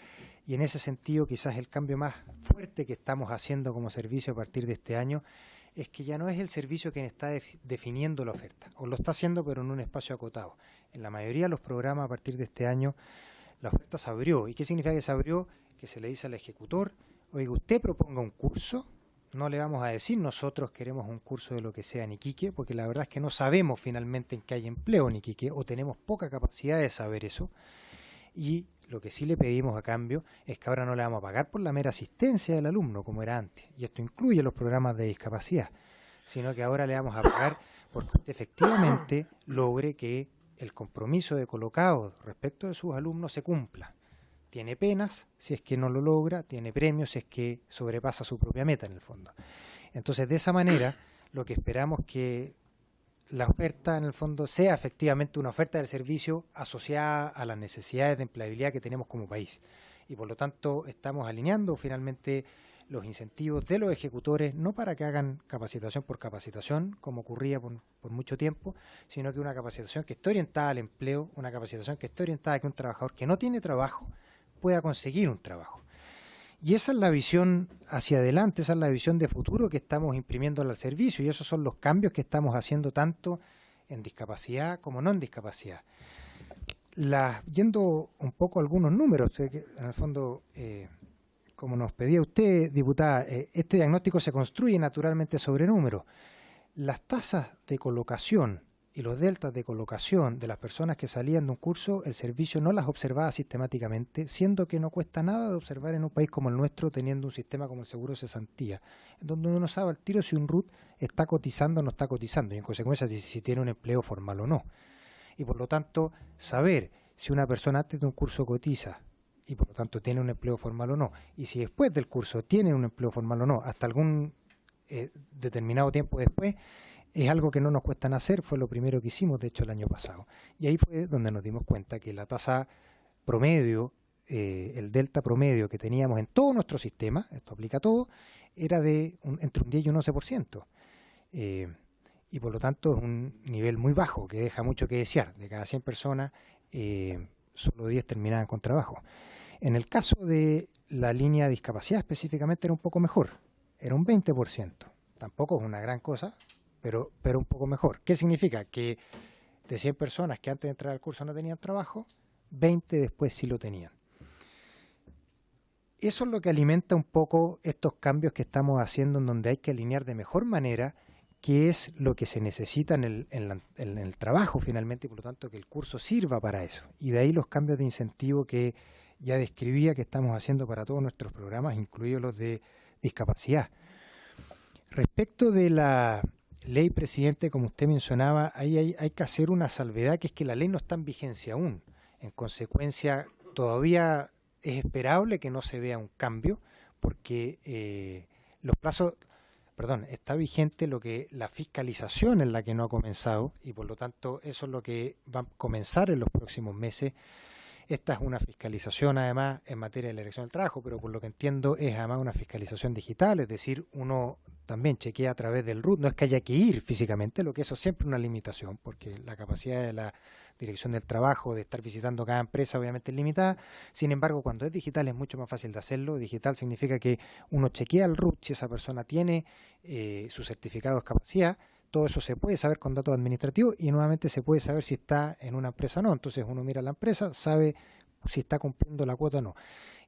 y en ese sentido quizás el cambio más fuerte que estamos haciendo como servicio a partir de este año es que ya no es el servicio quien está definiendo la oferta, o lo está haciendo pero en un espacio acotado. En la mayoría de los programas a partir de este año la oferta se abrió. ¿Y qué significa que se abrió? Que se le dice al ejecutor, oiga, usted proponga un curso, no le vamos a decir nosotros queremos un curso de lo que sea en Iquique, porque la verdad es que no sabemos finalmente en qué hay empleo en Iquique, o tenemos poca capacidad de saber eso, y lo que sí le pedimos a cambio es que ahora no le vamos a pagar por la mera asistencia del alumno, como era antes, y esto incluye los programas de discapacidad, sino que ahora le vamos a pagar porque usted efectivamente logre que el compromiso de colocado respecto de sus alumnos se cumpla. Tiene penas si es que no lo logra, tiene premios si es que sobrepasa su propia meta en el fondo. Entonces, de esa manera, lo que esperamos que la oferta en el fondo sea efectivamente una oferta del servicio asociada a las necesidades de empleabilidad que tenemos como país. Y por lo tanto estamos alineando finalmente los incentivos de los ejecutores, no para que hagan capacitación por capacitación, como ocurría por mucho tiempo, sino que una capacitación que esté orientada al empleo, una capacitación que esté orientada a que un trabajador que no tiene trabajo pueda conseguir un trabajo. Y esa es la visión hacia adelante, esa es la visión de futuro que estamos imprimiendo al servicio, y esos son los cambios que estamos haciendo tanto en discapacidad como no en discapacidad. Yendo un poco a algunos números, que en el fondo, como nos pedía usted, diputada, este diagnóstico se construye naturalmente sobre números. Las tasas de colocación y los deltas de colocación de las personas que salían de un curso, el servicio no las observaba sistemáticamente, siendo que no cuesta nada de observar en un país como el nuestro, teniendo un sistema como el seguro de cesantía, en donde uno sabe al tiro si un RUT está cotizando o no está cotizando, y en consecuencia si tiene un empleo formal o no. Y por lo tanto, saber si una persona antes de un curso cotiza y por lo tanto tiene un empleo formal o no, y si después del curso tiene un empleo formal o no, hasta algún determinado tiempo después, Es algo que no nos cuesta hacer, fue lo primero que hicimos, de hecho, el año pasado. Y ahí fue donde nos dimos cuenta que la tasa promedio, el delta promedio que teníamos en todo nuestro sistema, esto aplica a todo, era de entre un 10 y un 11%. Y por lo tanto es un nivel muy bajo, que deja mucho que desear. De cada 100 personas, solo 10 terminaban con trabajo. En el caso de la línea de discapacidad específicamente era un poco mejor, era un 20%. Tampoco es una gran cosa, pero un poco mejor. ¿Qué significa? Que de 100 personas que antes de entrar al curso no tenían trabajo, 20 después sí lo tenían. Eso es lo que alimenta un poco estos cambios que estamos haciendo, en donde hay que alinear de mejor manera qué es lo que se necesita en el trabajo finalmente, y por lo tanto que el curso sirva para eso. Y de ahí los cambios de incentivo que ya describía que estamos haciendo para todos nuestros programas, incluidos los de discapacidad. Respecto de la ley presidente, como usted mencionaba, ahí hay que hacer una salvedad, que es que la ley no está en vigencia aún. En consecuencia, todavía es esperable que no se vea un cambio, porque los plazos, está vigente la fiscalización en la que no ha comenzado, y por lo tanto eso es lo que va a comenzar en los próximos meses. Esta es una fiscalización además en materia de la elección del trabajo, pero por lo que entiendo es además una fiscalización digital, es decir, uno también chequea a través del RUT, no es que haya que ir físicamente, lo que eso es siempre una limitación, porque la capacidad de la Dirección del Trabajo de estar visitando cada empresa obviamente es limitada. Sin embargo, cuando es digital es mucho más fácil de hacerlo. Digital significa que uno chequea el RUT si esa persona tiene su certificado de discapacidad. Todo eso se puede saber con datos administrativos y nuevamente se puede saber si está en una empresa o no. Entonces uno mira la empresa, sabe si está cumpliendo la cuota o no.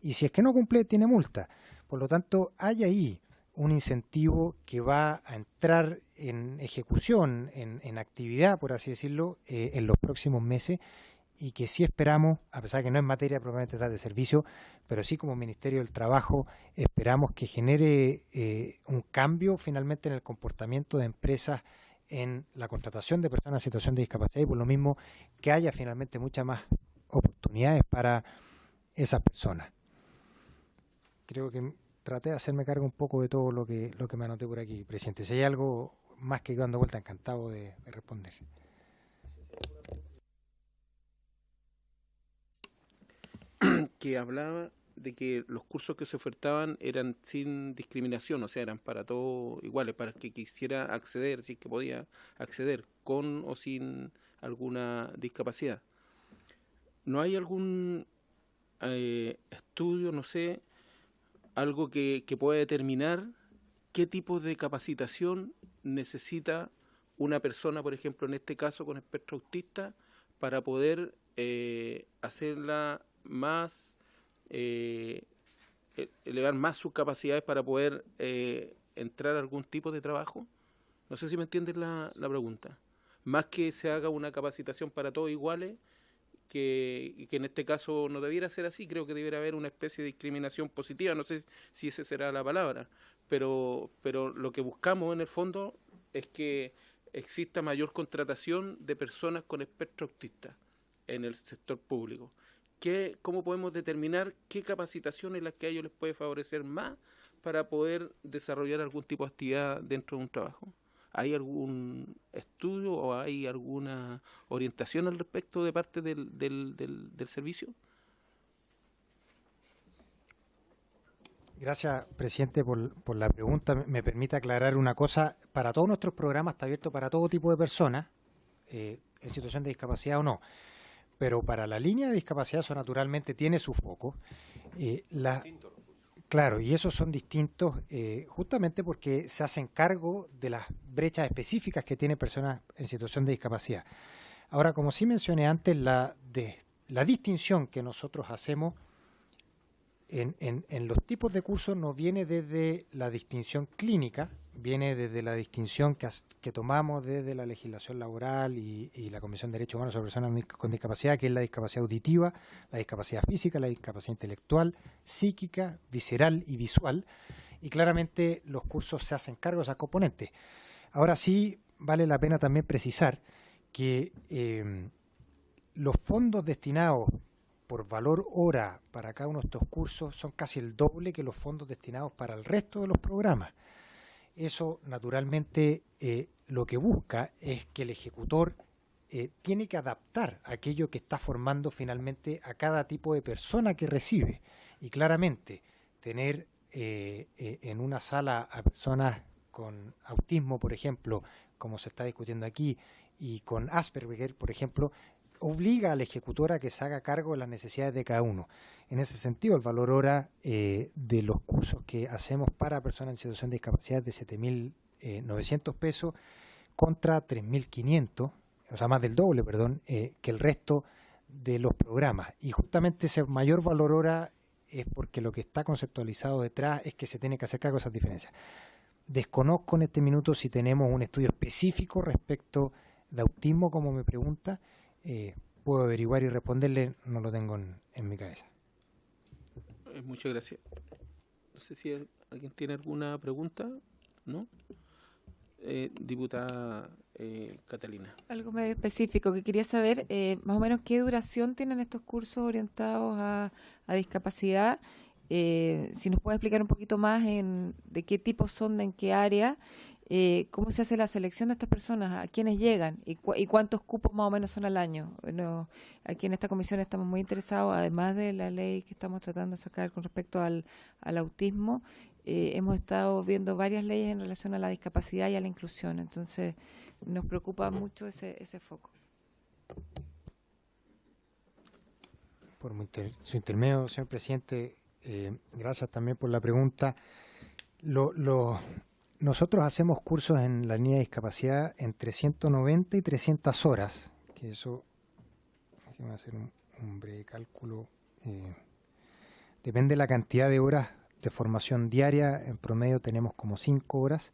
Y si es que no cumple, tiene multa. Por lo tanto, hay ahí un incentivo que va a entrar en ejecución, en actividad, por así decirlo, en los próximos meses, y que sí esperamos, a pesar de que no es materia propiamente tal de servicio, pero sí como Ministerio del Trabajo esperamos que genere un cambio finalmente en el comportamiento de empresas en la contratación de personas en situación de discapacidad, y por lo mismo que haya finalmente muchas más oportunidades para esas personas. Creo que traté de hacerme cargo un poco de todo lo que me anoté por aquí, presidente. Si hay algo más que dando vuelta, encantado de responder. Que hablaba de que los cursos que se ofertaban eran sin discriminación, o sea, eran para todos iguales, para el que quisiera acceder, si es que podía acceder, con o sin alguna discapacidad. ¿No hay algún estudio, no sé, algo que pueda determinar qué tipo de capacitación necesita una persona, por ejemplo, en este caso con espectro autista, para poder hacerla más, elevar más sus capacidades para poder entrar a algún tipo de trabajo? No sé si me entiendes la pregunta. Más que se haga una capacitación para todos iguales, que en este caso no debiera ser así, creo que debiera haber una especie de discriminación positiva, no sé si esa será la palabra, pero lo que buscamos en el fondo es que exista mayor contratación de personas con espectro autista en el sector público. ¿Cómo podemos determinar qué capacitación es la que a ellos les puede favorecer más para poder desarrollar algún tipo de actividad dentro de un trabajo? ¿Hay algún estudio o hay alguna orientación al respecto de parte del servicio? Gracias, presidente, por la pregunta. Me permite aclarar una cosa. Para todos nuestros programas está abierto para todo tipo de personas, en situación de discapacidad o no. Pero para la línea de discapacidad eso naturalmente tiene su foco. Claro, y esos son distintos justamente porque se hacen cargo de las brechas específicas que tienen personas en situación de discapacidad. Ahora, como sí mencioné antes, la distinción que nosotros hacemos en los tipos de cursos no viene desde la distinción clínica, viene desde la distinción que tomamos desde la legislación laboral y la Convención de Derechos Humanos sobre Personas con Discapacidad, que es la discapacidad auditiva, la discapacidad física, la discapacidad intelectual, psíquica, visceral y visual, y claramente los cursos se hacen cargo de esas componentes. Ahora sí vale la pena también precisar que los fondos destinados por valor hora para cada uno de estos cursos son casi el doble que los fondos destinados para el resto de los programas. Eso, naturalmente, lo que busca es que el ejecutor tiene que adaptar aquello que está formando finalmente a cada tipo de persona que recibe. Y claramente, tener en una sala a personas con autismo, por ejemplo, como se está discutiendo aquí, y con Asperger, por ejemplo, obliga al ejecutor a que se haga cargo de las necesidades de cada uno. En ese sentido, el valor hora de los cursos que hacemos para personas en situación de discapacidad es de 7.900 pesos contra 3.500, o sea, más del doble, perdón, que el resto de los programas. Y justamente ese mayor valor hora es porque lo que está conceptualizado detrás es que se tiene que hacer cargo de esas diferencias. Desconozco en este minuto si tenemos un estudio específico respecto de autismo, como me pregunta. Puedo averiguar y responderle, no lo tengo en mi cabeza. Muchas gracias. No sé si alguien tiene alguna pregunta, ¿no? Diputada Catalina. Algo más específico que quería saber, más o menos qué duración tienen estos cursos orientados a discapacidad. Si nos puede explicar un poquito más de qué tipo son, en qué área, cómo se hace la selección de estas personas, a quiénes llegan y cuántos cupos más o menos son al año. Bueno, aquí en esta comisión estamos muy interesados, además de la ley que estamos tratando de sacar con respecto al autismo, hemos estado viendo varias leyes en relación a la discapacidad y a la inclusión, entonces nos preocupa mucho ese foco. Por su intermedio, señor presidente, gracias también por la pregunta. Nosotros hacemos cursos en la línea de discapacidad entre 190 y 300 horas, que eso, déjeme hacer un breve cálculo, depende de la cantidad de horas de formación diaria, en promedio tenemos como 5 horas,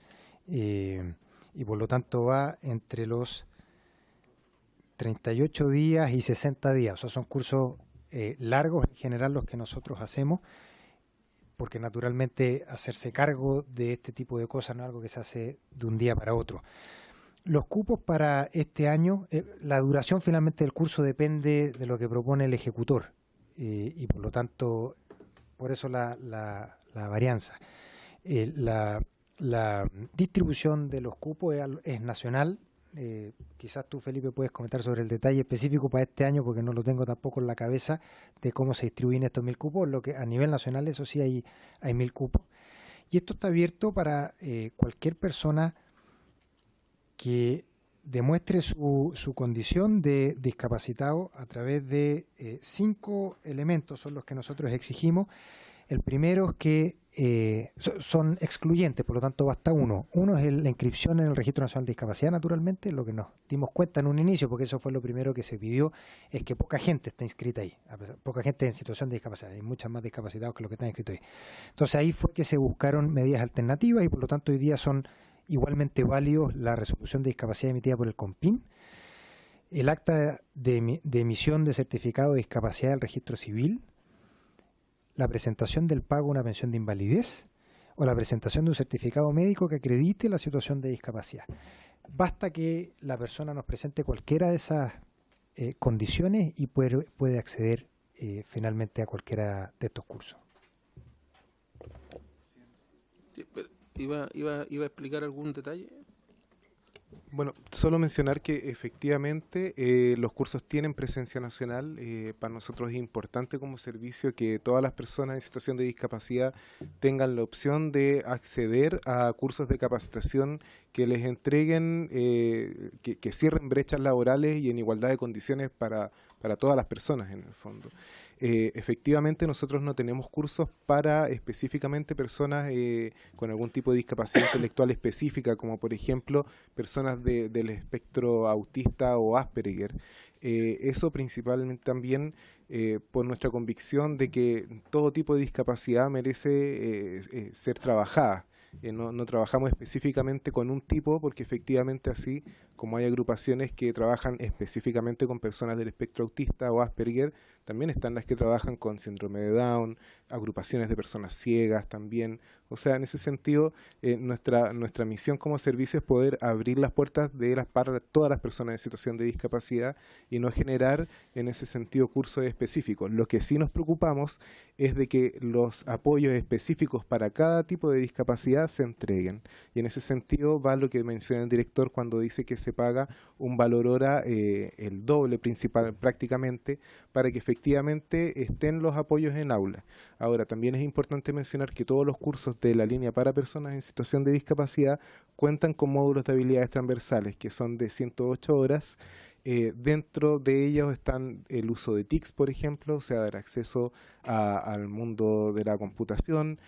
y por lo tanto va entre los 38 días y 60 días, o sea, son cursos largos en general los que nosotros hacemos, porque naturalmente hacerse cargo de este tipo de cosas no es algo que se hace de un día para otro. Los cupos para este año, la duración finalmente del curso depende de lo que propone el ejecutor, y por lo tanto, por eso la varianza. La distribución de los cupos es nacional. Quizás tú, Felipe, puedes comentar sobre el detalle específico para este año, porque no lo tengo tampoco en la cabeza de cómo se distribuyen estos 1.000 cupos, lo que a nivel nacional eso sí hay 1.000 cupos. Y esto está abierto para cualquier persona que demuestre su condición de discapacitado a través de 5 elementos son los que nosotros exigimos. El primero es que son excluyentes, por lo tanto basta uno. Uno es la inscripción en el Registro Nacional de Discapacidad, naturalmente, lo que nos dimos cuenta en un inicio, porque eso fue lo primero que se pidió, es que poca gente está inscrita ahí, poca gente en situación de discapacidad, hay muchas más discapacitados que los que están inscritos ahí. Entonces ahí fue que se buscaron medidas alternativas y por lo tanto hoy día son igualmente válidos la resolución de discapacidad emitida por el COMPIN, el acta de emisión de certificado de discapacidad del registro civil, la presentación del pago de una pensión de invalidez o la presentación de un certificado médico que acredite la situación de discapacidad. Basta que la persona nos presente cualquiera de esas condiciones y puede acceder finalmente a cualquiera de estos cursos. Sí, pero ¿Iba a explicar algún detalle? Bueno, solo mencionar que efectivamente los cursos tienen presencia nacional. Para nosotros es importante como servicio que todas las personas en situación de discapacidad tengan la opción de acceder a cursos de capacitación que les entreguen, que cierren brechas laborales y en igualdad de condiciones para todas las personas en el fondo. Efectivamente nosotros no tenemos cursos para específicamente personas con algún tipo de discapacidad intelectual específica, como por ejemplo personas del espectro autista o Asperger. Eso principalmente también por nuestra convicción de que todo tipo de discapacidad merece ser trabajada. No trabajamos específicamente con un tipo, porque efectivamente así como hay agrupaciones que trabajan específicamente con personas del espectro autista o Asperger, también están las que trabajan con síndrome de Down, agrupaciones de personas ciegas también, O sea, en ese sentido, nuestra misión como servicio es poder abrir las puertas para todas las personas en situación de discapacidad y no generar en ese sentido cursos específicos. Lo que sí nos preocupamos es de que los apoyos específicos para cada tipo de discapacidad se entreguen. Y en ese sentido va lo que menciona el director cuando dice que se paga un valor hora, el doble principal prácticamente, para que efectivamente estén los apoyos en aula. Ahora, también es importante mencionar que todos los cursos de la línea para personas en situación de discapacidad cuentan con módulos de habilidades transversales, que son de 108 horas. Dentro de ellos están el uso de TICs, por ejemplo, o sea, dar acceso al mundo de la computación,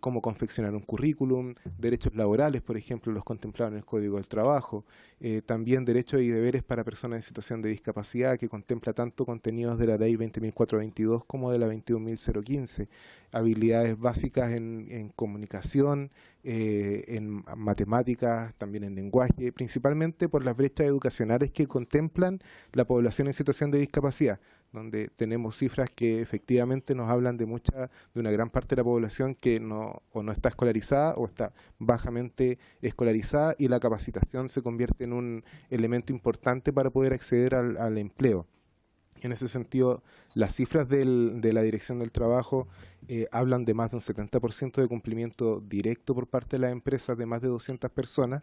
cómo confeccionar un currículum, derechos laborales, por ejemplo, los contemplados en el Código del Trabajo, también derechos y deberes para personas en situación de discapacidad, que contempla tanto contenidos de la Ley 20.422 como de la 21.015, habilidades básicas en comunicación, en matemáticas, también en lenguaje, principalmente por las brechas educacionales que contemplan la población en situación de discapacidad, donde tenemos cifras que efectivamente nos hablan de una gran parte de la población que no está escolarizada o está bajamente escolarizada, y la capacitación se convierte en un elemento importante para poder acceder al empleo. En ese sentido, las cifras de la Dirección del Trabajo hablan de más de un 70% de cumplimiento directo por parte de las empresas de más de 200 personas,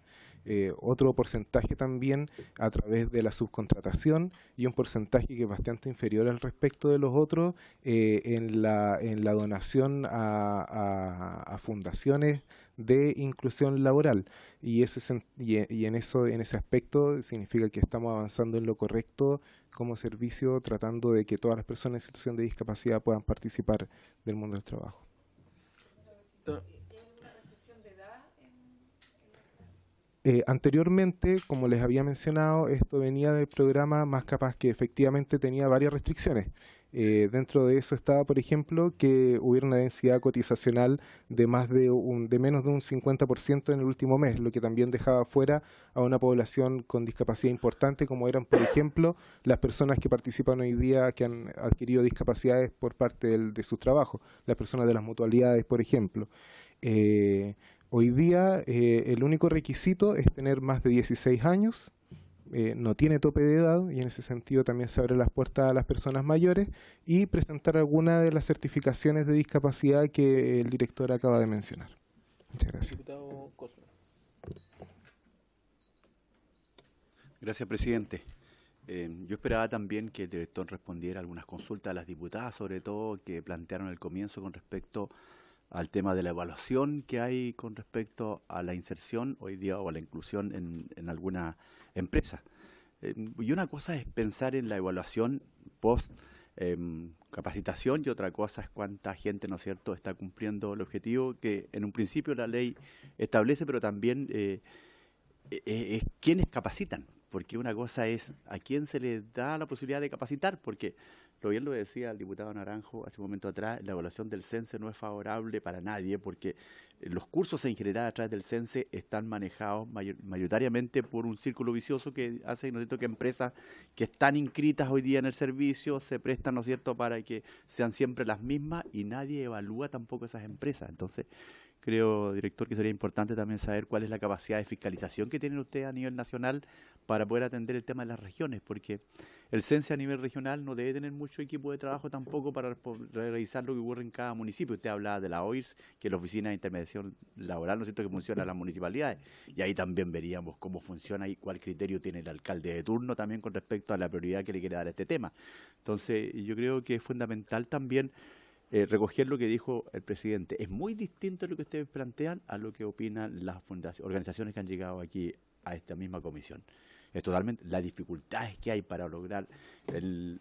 otro porcentaje también a través de la subcontratación, y un porcentaje que es bastante inferior al respecto de los otros en la donación a fundaciones de inclusión laboral, y en ese aspecto significa que estamos avanzando en lo correcto como servicio, tratando de que todas las personas en situación de discapacidad puedan participar del mundo del trabajo. Anteriormente, como les había mencionado, esto venía del programa Más Capaz, que efectivamente tenía varias restricciones. Dentro de eso estaba, por ejemplo, que hubiera una densidad cotizacional de menos de un 50% en el último mes, lo que también dejaba fuera a una población con discapacidad importante, como eran, por ejemplo, las personas que participan hoy día, que han adquirido discapacidades por parte de sus trabajos, las personas de las mutualidades, por ejemplo. Hoy día el único requisito es tener más de 16 años, no tiene tope de edad, y en ese sentido también se abren las puertas a las personas mayores, y presentar alguna de las certificaciones de discapacidad que el director acaba de mencionar. Muchas gracias. Diputado Cosme. Gracias, presidente. Yo esperaba también que el director respondiera a algunas consultas de las diputadas, sobre todo que plantearon al comienzo con respecto al tema de la evaluación que hay con respecto a la inserción hoy día o a la inclusión en alguna empresa. Y una cosa es pensar en la evaluación post capacitación, y otra cosa es cuánta gente, ¿no es cierto?, está cumpliendo el objetivo que en un principio la ley establece, pero también es quiénes capacitan, porque una cosa es a quién se le da la posibilidad de capacitar, porque lo bien lo decía el diputado Naranjo hace un momento atrás, la evaluación del CENSE no es favorable para nadie, porque los cursos en general a través del CENSE están manejados mayoritariamente por un círculo vicioso que hace, ¿no es cierto?, que empresas que están inscritas hoy día en el servicio se prestan, ¿no es cierto?, para que sean siempre las mismas, y nadie evalúa tampoco esas empresas. Entonces, creo, director, que sería importante también saber cuál es la capacidad de fiscalización que tienen ustedes a nivel nacional para poder atender el tema de las regiones, porque el CENSE a nivel regional no debe tener mucho equipo de trabajo tampoco para revisar lo que ocurre en cada municipio. Usted hablaba de la OIRS, que es la Oficina de Intermediación Laboral, ¿no es cierto?, que funciona en las municipalidades, y ahí también veríamos cómo funciona y cuál criterio tiene el alcalde de turno también con respecto a la prioridad que le quiere dar a este tema. Entonces, yo creo que es fundamental también recoger lo que dijo el presidente. Es muy distinto lo que ustedes plantean a lo que opinan las organizaciones que han llegado aquí a esta misma comisión. Es totalmente, las dificultades que hay para lograr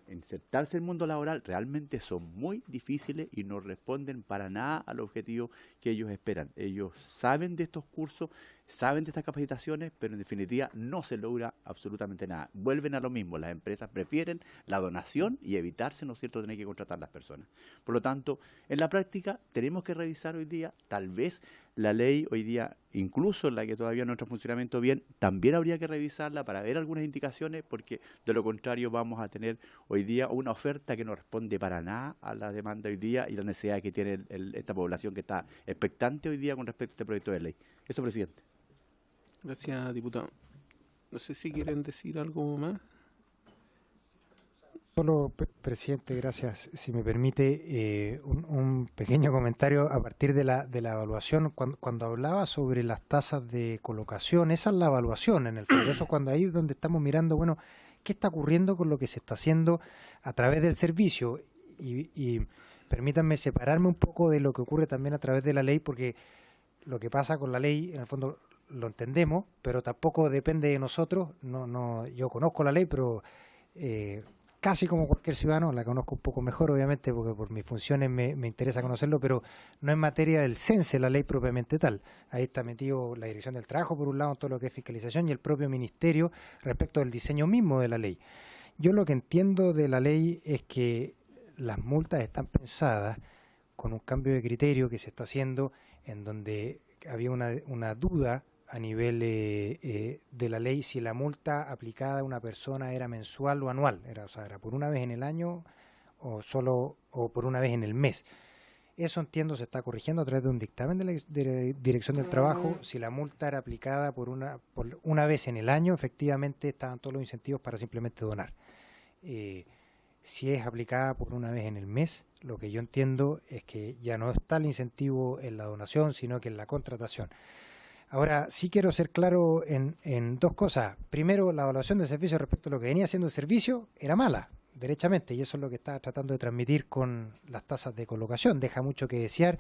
insertarse en el mundo laboral realmente son muy difíciles y no responden para nada al objetivo que ellos esperan. Ellos saben de estos cursos, saben de estas capacitaciones, pero en definitiva no se logra absolutamente nada. Vuelven a lo mismo, las empresas prefieren la donación y evitarse, ¿no es cierto?, tener que contratar a las personas. Por lo tanto, en la práctica tenemos que revisar hoy día, tal vez la ley hoy día, incluso en la que todavía no está en funcionamiento bien, también habría que revisarla para ver algunas indicaciones, porque de lo contrario vamos a tener hoy día una oferta que no responde para nada a la demanda hoy día y la necesidad que tiene esta población que está expectante hoy día con respecto a este proyecto de ley. Eso, presidente. Gracias, diputado. No sé si quieren decir algo más. Solo, presidente, gracias. Si me permite, un pequeño comentario a partir de la evaluación. Cuando hablaba sobre las tasas de colocación, esa es la evaluación en el fondo. Eso cuando ahí es donde estamos mirando, bueno, qué está ocurriendo con lo que se está haciendo a través del servicio. Y permítanme separarme un poco de lo que ocurre también a través de la ley, porque lo que pasa con la ley, en el fondo, lo entendemos, pero tampoco depende de nosotros. Yo conozco la ley, pero casi como cualquier ciudadano, la conozco un poco mejor, obviamente, porque por mis funciones me interesa conocerlo, pero no es materia del CENSE la ley propiamente tal. Ahí está metido la Dirección del Trabajo, por un lado, en todo lo que es fiscalización, y el propio Ministerio respecto del diseño mismo de la ley. Yo lo que entiendo de la ley es que las multas están pensadas con un cambio de criterio que se está haciendo, en donde había una duda a nivel de la ley si la multa aplicada a una persona era mensual o anual, era por una vez en el año o por una vez en el mes. Eso, entiendo, se está corrigiendo a través de un dictamen de la Dirección del Trabajo. Si la multa era aplicada por una vez en el año, efectivamente estaban todos los incentivos para simplemente donar. Si es aplicada por una vez en el mes, lo que yo entiendo es que ya no está el incentivo en la donación, sino que en la contratación. Ahora, sí quiero ser claro en dos cosas. Primero, la evaluación del servicio respecto a lo que venía haciendo el servicio era mala, derechamente, y eso es lo que está tratando de transmitir con las tasas de colocación. Deja mucho que desear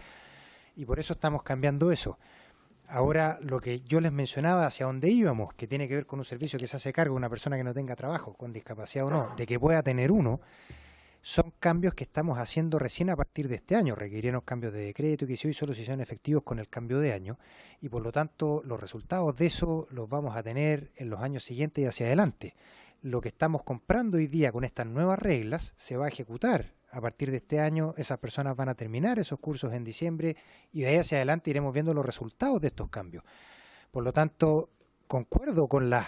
y por eso estamos cambiando eso. Ahora, lo que yo les mencionaba, hacia dónde íbamos, que tiene que ver con un servicio que se hace cargo de una persona que no tenga trabajo, con discapacidad o no, de que pueda tener uno, son cambios que estamos haciendo recién a partir de este año. Requirieron cambios de decreto y que hoy solo se hicieron efectivos con el cambio de año, y por lo tanto los resultados de eso los vamos a tener en los años siguientes y hacia adelante. Lo que estamos comprando hoy día con estas nuevas reglas se va a ejecutar a partir de este año. Esas personas van a terminar esos cursos en diciembre y de ahí hacia adelante iremos viendo los resultados de estos cambios. Por lo tanto, concuerdo con las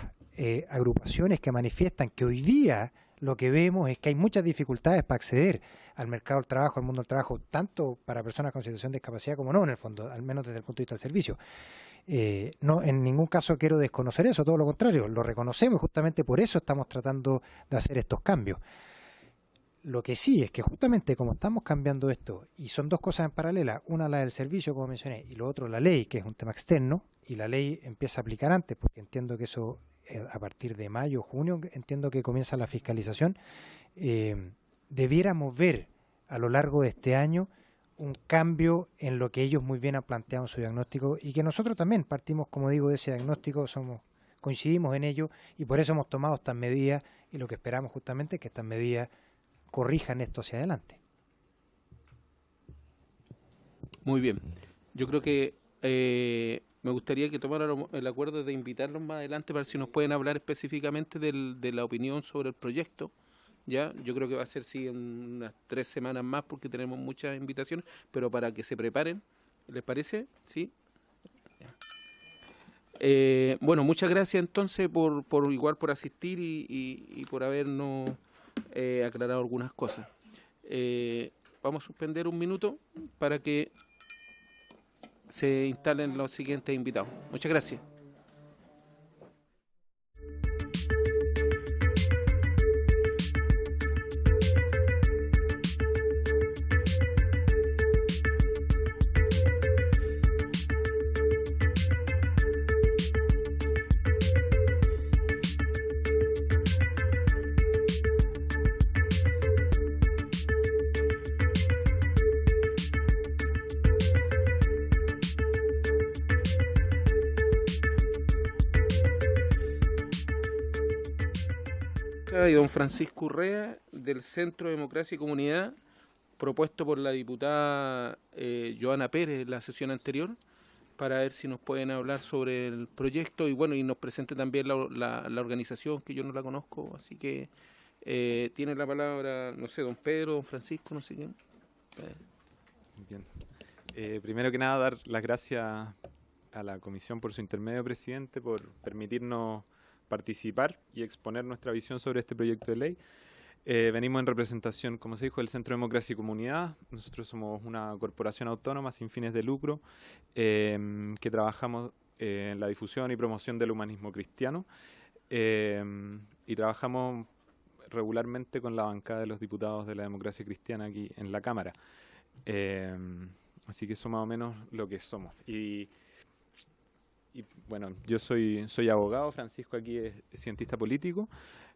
agrupaciones que manifiestan que hoy día lo que vemos es que hay muchas dificultades para acceder al mercado del trabajo, al mundo del trabajo, tanto para personas con situación de discapacidad como no, en el fondo, al menos desde el punto de vista del servicio. No, en ningún caso quiero desconocer eso, todo lo contrario, lo reconocemos y justamente por eso estamos tratando de hacer estos cambios. Lo que sí es que justamente como estamos cambiando esto, y son dos cosas en paralela, una la del servicio, como mencioné, y lo otro la ley, que es un tema externo, y la ley empieza a aplicar antes, porque entiendo que eso a partir de mayo, junio, entiendo que comienza la fiscalización, debiéramos ver a lo largo de este año un cambio en lo que ellos muy bien han planteado en su diagnóstico y que nosotros también partimos, como digo, de ese diagnóstico, coincidimos en ello y por eso hemos tomado estas medidas y lo que esperamos justamente es que estas medidas corrijan esto hacia adelante. Muy bien. Yo creo que me gustaría que tomaran el acuerdo de invitarlos más adelante para ver si nos pueden hablar específicamente de la opinión sobre el proyecto. Ya, yo creo que va a ser sí en unas 3 semanas más porque tenemos muchas invitaciones, pero para que se preparen, ¿les parece? Sí. Bueno, muchas gracias entonces por asistir y por habernos aclarado algunas cosas. Vamos a suspender un minuto para que se instalen los siguientes invitados. Muchas gracias. Y don Francisco Urrea, del Centro de Democracia y Comunidad, propuesto por la diputada Joana Pérez en la sesión anterior, para ver si nos pueden hablar sobre el proyecto y bueno, y nos presente también la organización, que yo no la conozco, así que tiene la palabra, no sé, don Pedro, don Francisco, no sé quién. Bien. Primero que nada, dar las gracias a la comisión por su intermedio, presidente, por permitirnos participar y exponer nuestra visión sobre este proyecto de ley. Venimos en representación, como se dijo, del Centro Democracia y Comunidad. Nosotros somos una corporación autónoma sin fines de lucro que trabajamos en la difusión y promoción del humanismo cristiano y trabajamos regularmente con la bancada de los diputados de la democracia cristiana aquí en la Cámara. Así que eso más o menos lo que somos. Y bueno, yo soy abogado, Francisco aquí es cientista político.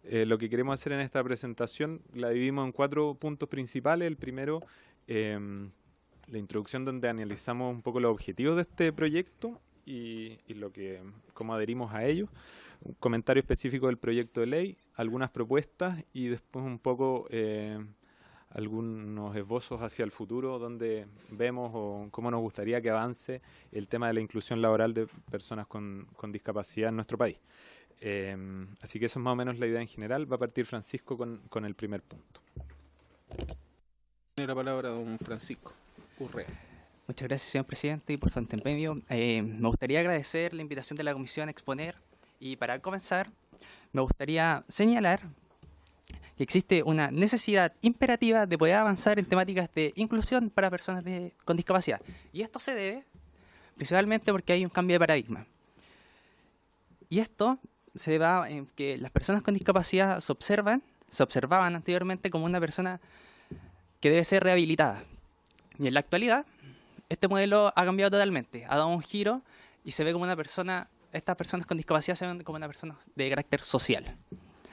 Lo que queremos hacer en esta presentación la dividimos en 4 puntos principales. El primero, la introducción, donde analizamos un poco los objetivos de este proyecto y cómo adherimos a ellos. Un comentario específico del proyecto de ley, algunas propuestas y después un poco algunos esbozos hacia el futuro donde vemos o cómo nos gustaría que avance el tema de la inclusión laboral de personas con discapacidad en nuestro país. Así que eso es más o menos la idea en general. Va a partir Francisco con el primer punto. Tiene la palabra don Francisco Urrea. Muchas gracias, señor presidente, y por su intermedio. Me gustaría agradecer la invitación de la comisión a exponer, y para comenzar me gustaría señalar que existe una necesidad imperativa de poder avanzar en temáticas de inclusión para personas con discapacidad. Y esto se debe principalmente porque hay un cambio de paradigma. Y esto se debe en que las personas con discapacidad se observaban anteriormente como una persona que debe ser rehabilitada. Y en la actualidad, este modelo ha cambiado totalmente, ha dado un giro y se ve como estas personas con discapacidad se ven como una persona de carácter social.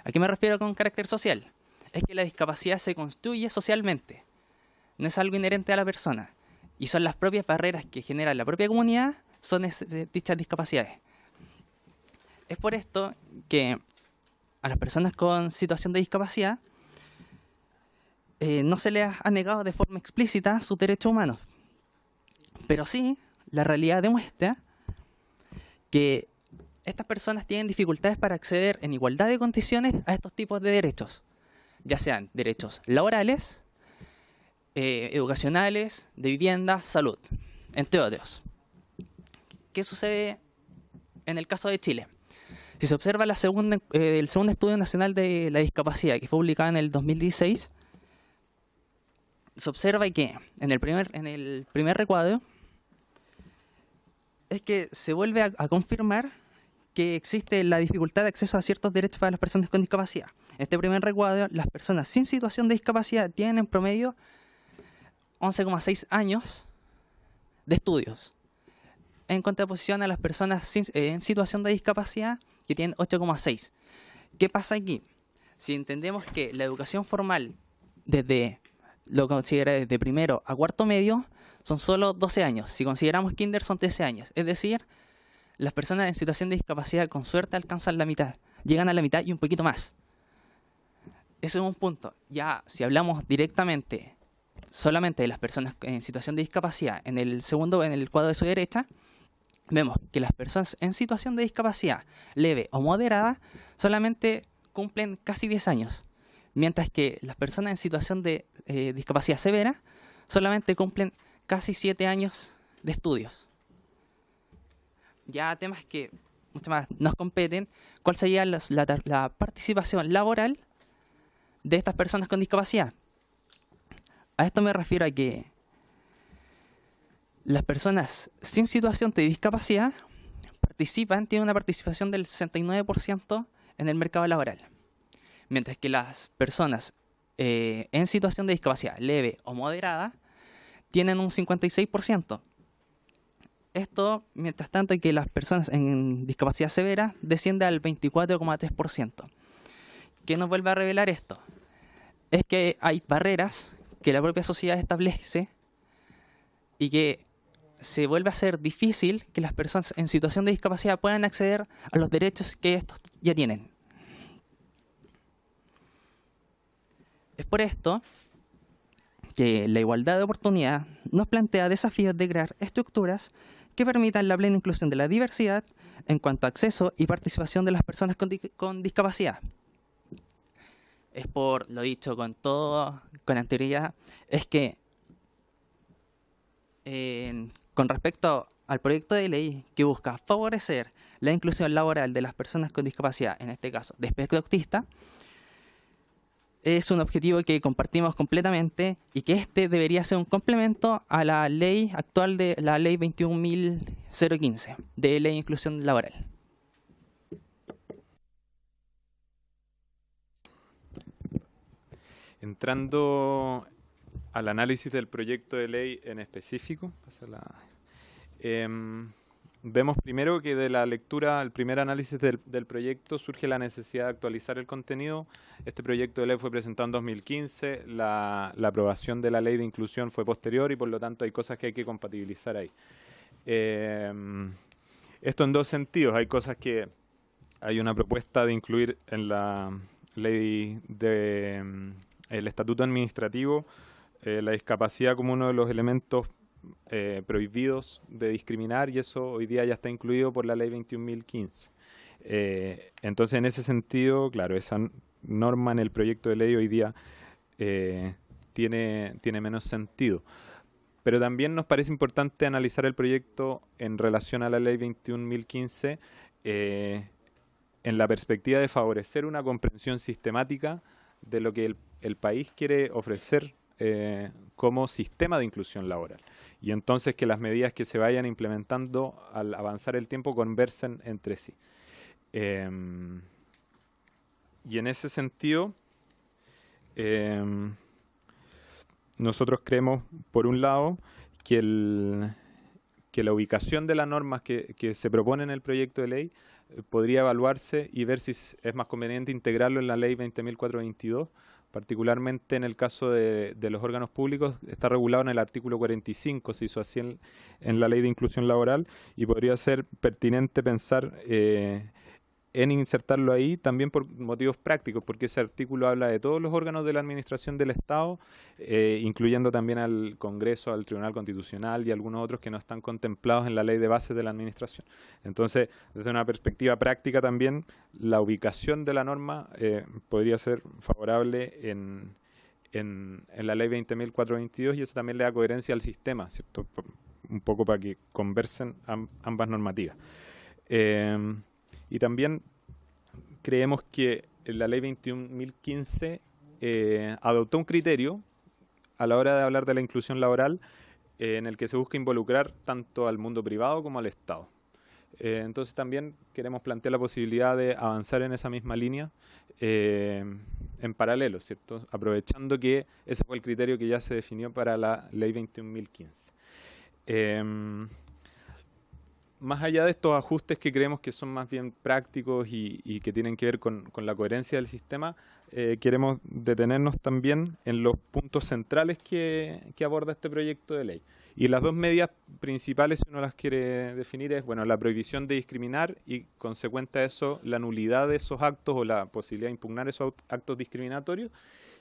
¿A qué me refiero con carácter social? Es que la discapacidad se construye socialmente, no es algo inherente a la persona, y son las propias barreras que genera la propia comunidad, son dichas discapacidades. Es por esto que a las personas con situación de discapacidad no se les ha negado de forma explícita sus derechos humanos, pero sí, la realidad demuestra que estas personas tienen dificultades para acceder en igualdad de condiciones a estos tipos de derechos, ya sean derechos laborales, educacionales, de vivienda, salud, entre otros. ¿Qué sucede en el caso de Chile? Si se observa el segundo estudio nacional de la discapacidad, que fue publicado en el 2016, se observa que en el primer recuadro es que se vuelve a confirmar que existe la dificultad de acceso a ciertos derechos para las personas con discapacidad. En este primer recuadro, las personas sin situación de discapacidad tienen en promedio 11,6 años de estudios, en contraposición a las personas en situación de discapacidad que tienen 8,6. ¿Qué pasa aquí? Si entendemos que la educación formal, lo considera desde primero a cuarto medio, son solo 12 años. Si consideramos kinder, son 13 años. Es decir, las personas en situación de discapacidad con suerte alcanzan la mitad, llegan a la mitad y un poquito más. Ese es un punto. Ya si hablamos directamente solamente de las personas en situación de discapacidad, en el cuadro de su derecha, vemos que las personas en situación de discapacidad leve o moderada solamente cumplen casi 10 años, mientras que las personas en situación de discapacidad severa solamente cumplen casi 7 años de estudios. Ya temas que mucho más nos competen, ¿cuál sería la participación laboral de estas personas con discapacidad? A esto me refiero a que las personas sin situación de discapacidad tienen una participación del 69% en el mercado laboral, mientras que las personas en situación de discapacidad leve o moderada tienen un 56%. Esto, mientras tanto, que las personas en discapacidad severa desciende al 24,3%. ¿Qué nos vuelve a revelar esto? Es que hay barreras que la propia sociedad establece y que se vuelve a hacer difícil que las personas en situación de discapacidad puedan acceder a los derechos que estos ya tienen. Es por esto que la igualdad de oportunidad nos plantea desafíos de crear estructuras que permitan la plena inclusión de la diversidad en cuanto a acceso y participación de las personas con discapacidad. Es por lo dicho con anterioridad, es que con respecto al proyecto de ley que busca favorecer la inclusión laboral de las personas con discapacidad, en este caso de espectro autista, es un objetivo que compartimos completamente y que este debería ser un complemento a la ley actual de la ley 21.015 de ley de inclusión laboral. Entrando al análisis del proyecto de ley en específico, vemos primero que de la lectura, el primer análisis del proyecto, surge la necesidad de actualizar el contenido. Este proyecto de ley fue presentado en 2015, la aprobación de la ley de inclusión fue posterior y por lo tanto hay cosas que hay que compatibilizar ahí. Esto en dos sentidos. Hay cosas que hay una propuesta de incluir en la ley el estatuto administrativo, la discapacidad como uno de los elementos prohibidos de discriminar, y eso hoy día ya está incluido por la ley 21.015. Entonces, en ese sentido, claro, esa norma en el proyecto de ley hoy día tiene menos sentido. Pero también nos parece importante analizar el proyecto en relación a la ley 21.015 en la perspectiva de favorecer una comprensión sistemática de lo que el país quiere ofrecer como sistema de inclusión laboral. Y entonces que las medidas que se vayan implementando al avanzar el tiempo conversen entre sí. Y en ese sentido, nosotros creemos, por un lado, que la ubicación de las normas que se propone en el proyecto de ley podría evaluarse y ver si es más conveniente integrarlo en la ley 20.422, particularmente en el caso de los órganos públicos. Está regulado en el artículo 45, se hizo así en la ley de inclusión laboral, y podría ser pertinente pensar en insertarlo ahí también por motivos prácticos, porque ese artículo habla de todos los órganos de la administración del Estado, incluyendo también al Congreso, al Tribunal Constitucional y algunos otros que no están contemplados en la ley de bases de la administración. Entonces, desde una perspectiva práctica también, la ubicación de la norma podría ser favorable en la ley 20.422, y eso también le da coherencia al sistema, ¿cierto? Un poco para que conversen ambas normativas. Y también creemos que la ley 21.015 adoptó un criterio a la hora de hablar de la inclusión laboral en el que se busca involucrar tanto al mundo privado como al Estado. Entonces también queremos plantear la posibilidad de avanzar en esa misma línea en paralelo, ¿cierto? Aprovechando que ese fue el criterio que ya se definió para la ley 21.015. Más allá de estos ajustes que creemos que son más bien prácticos y que tienen que ver con la coherencia del sistema, queremos detenernos también en los puntos centrales que aborda este proyecto de ley. Y las dos medidas principales, si uno las quiere definir, es la prohibición de discriminar y, consecuente a eso, la nulidad de esos actos o la posibilidad de impugnar esos actos discriminatorios.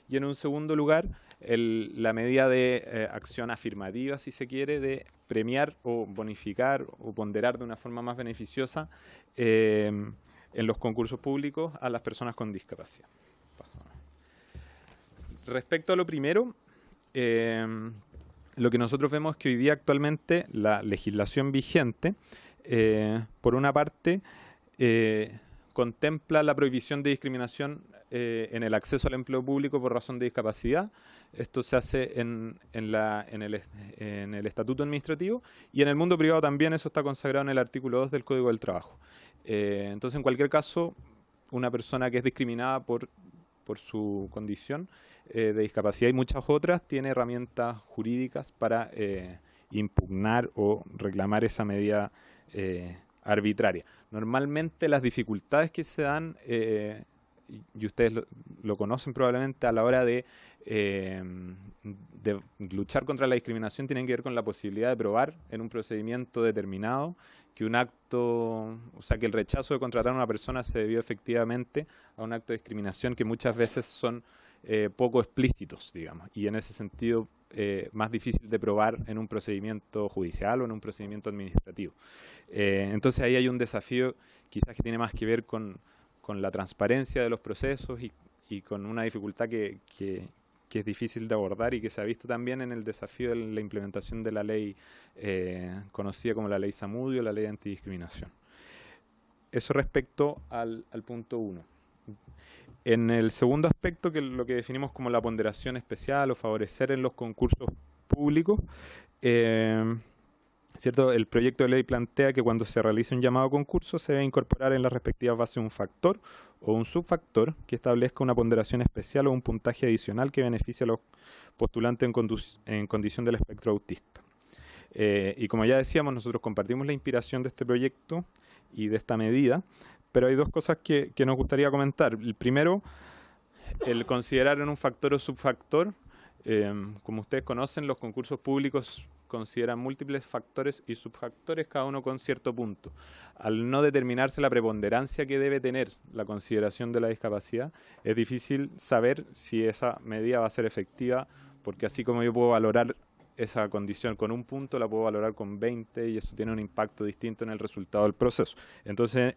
Y en un segundo lugar, la medida de acción afirmativa, si se quiere, de premiar o bonificar o ponderar de una forma más beneficiosa en los concursos públicos a las personas con discapacidad. Respecto a lo primero, lo que nosotros vemos es que hoy día actualmente la legislación vigente, por una parte, contempla la prohibición de discriminación en el acceso al empleo público por razón de discapacidad. Esto se hace en el estatuto administrativo, y en el mundo privado también eso está consagrado en el artículo 2 del Código del Trabajo. Entonces, en cualquier caso, una persona que es discriminada por su condición de discapacidad y muchas otras, tiene herramientas jurídicas para impugnar o reclamar esa medida arbitraria. Normalmente las dificultades que se dan, y ustedes lo conocen probablemente, a la hora de luchar contra la discriminación, tienen que ver con la posibilidad de probar en un procedimiento determinado que un acto, o sea, que el rechazo de contratar a una persona se debió efectivamente a un acto de discriminación, que muchas veces son poco explícitos, digamos, y en ese sentido más difícil de probar en un procedimiento judicial o en un procedimiento administrativo. Entonces ahí hay un desafío quizás que tiene más que ver con la transparencia de los procesos y con una dificultad que es difícil de abordar y que se ha visto también en el desafío de la implementación de la ley conocida como la ley Zamudio, la ley antidiscriminación. Eso respecto al punto 1. En el segundo aspecto, que es lo que definimos como la ponderación especial o favorecer en los concursos públicos, ¿cierto? El proyecto de ley plantea que cuando se realice un llamado a concurso se debe incorporar en las respectivas bases un factor o un subfactor que establezca una ponderación especial o un puntaje adicional que beneficie a los postulantes en condición del espectro autista. Y como ya decíamos, nosotros compartimos la inspiración de este proyecto y de esta medida, pero hay dos cosas que nos gustaría comentar. El primero, el considerar en un factor o subfactor. Como ustedes conocen, los concursos públicos consideran múltiples factores y subfactores, cada uno con cierto punto. Al no determinarse la preponderancia que debe tener la consideración de la discapacidad, es difícil saber si esa medida va a ser efectiva, porque así como yo puedo valorar esa condición con un punto, la puedo valorar con 20 y eso tiene un impacto distinto en el resultado del proceso. Entonces,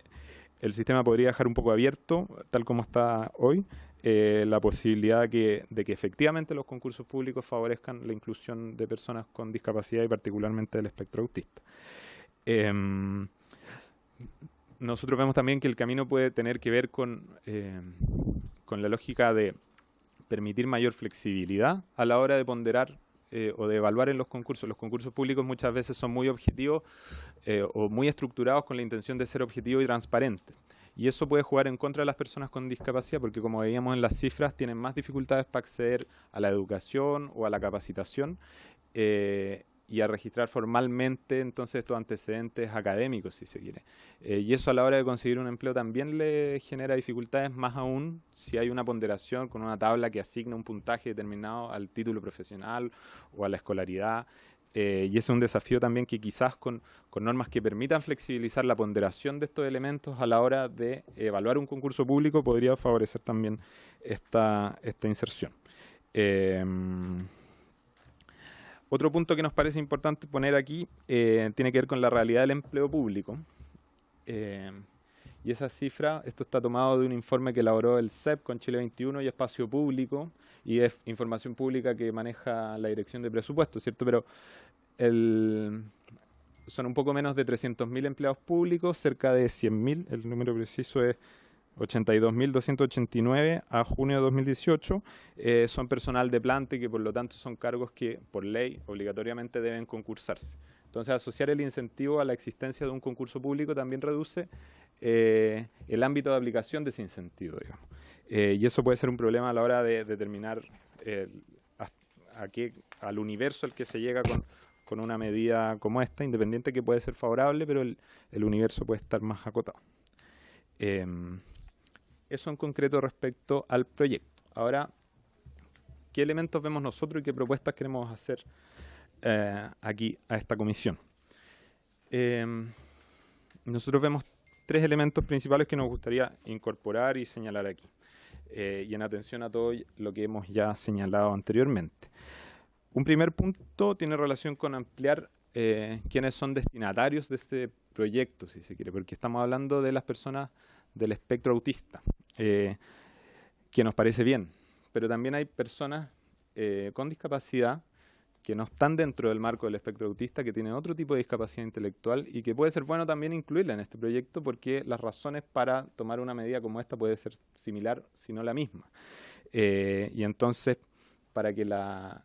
el sistema podría dejar un poco abierto, tal como está hoy, la posibilidad de que efectivamente los concursos públicos favorezcan la inclusión de personas con discapacidad y particularmente del espectro autista. Nosotros vemos también que el camino puede tener que ver con la lógica de permitir mayor flexibilidad a la hora de ponderar o de evaluar en los concursos. Los concursos públicos muchas veces son muy objetivos o muy estructurados con la intención de ser objetivos y transparentes. Y eso puede jugar en contra de las personas con discapacidad porque, como veíamos en las cifras, tienen más dificultades para acceder a la educación o a la capacitación y a registrar formalmente entonces estos antecedentes académicos, si se quiere. Y eso a la hora de conseguir un empleo también le genera dificultades, más aún si hay una ponderación con una tabla que asigna un puntaje determinado al título profesional o a la escolaridad. Y ese es un desafío también que quizás con normas que permitan flexibilizar la ponderación de estos elementos a la hora de evaluar un concurso público podría favorecer también esta inserción. Otro punto que nos parece importante poner aquí tiene que ver con la realidad del empleo público. Y esa cifra, esto está tomado de un informe que elaboró el CEP con Chile 21 y Espacio Público, y es información pública que maneja la Dirección de Presupuestos, ¿cierto? Pero son un poco menos de 300.000 empleados públicos, cerca de 100.000, el número preciso es 82.289 a junio de 2018, son personal de planta y que por lo tanto son cargos que por ley obligatoriamente deben concursarse. Entonces, asociar el incentivo a la existencia de un concurso público también reduce el ámbito de aplicación de ese incentivo, digamos. Y eso puede ser un problema a la hora de determinar al universo al que se llega con una medida como esta, independiente que puede ser favorable, pero el universo puede estar más acotado. Eso en concreto respecto al proyecto. Ahora, ¿qué elementos vemos nosotros y qué propuestas queremos hacer aquí a esta comisión? Nosotros vemos tres elementos principales que nos gustaría incorporar y señalar aquí, y en atención a todo lo que hemos ya señalado anteriormente. Un primer punto tiene relación con ampliar quiénes son destinatarios de este proyecto, si se quiere, porque estamos hablando de las personas del espectro autista, que nos parece bien, pero también hay personas con discapacidad que no están dentro del marco del espectro autista, que tienen otro tipo de discapacidad intelectual y que puede ser bueno también incluirla en este proyecto porque las razones para tomar una medida como esta puede ser similar, si no la misma. Y entonces, para que la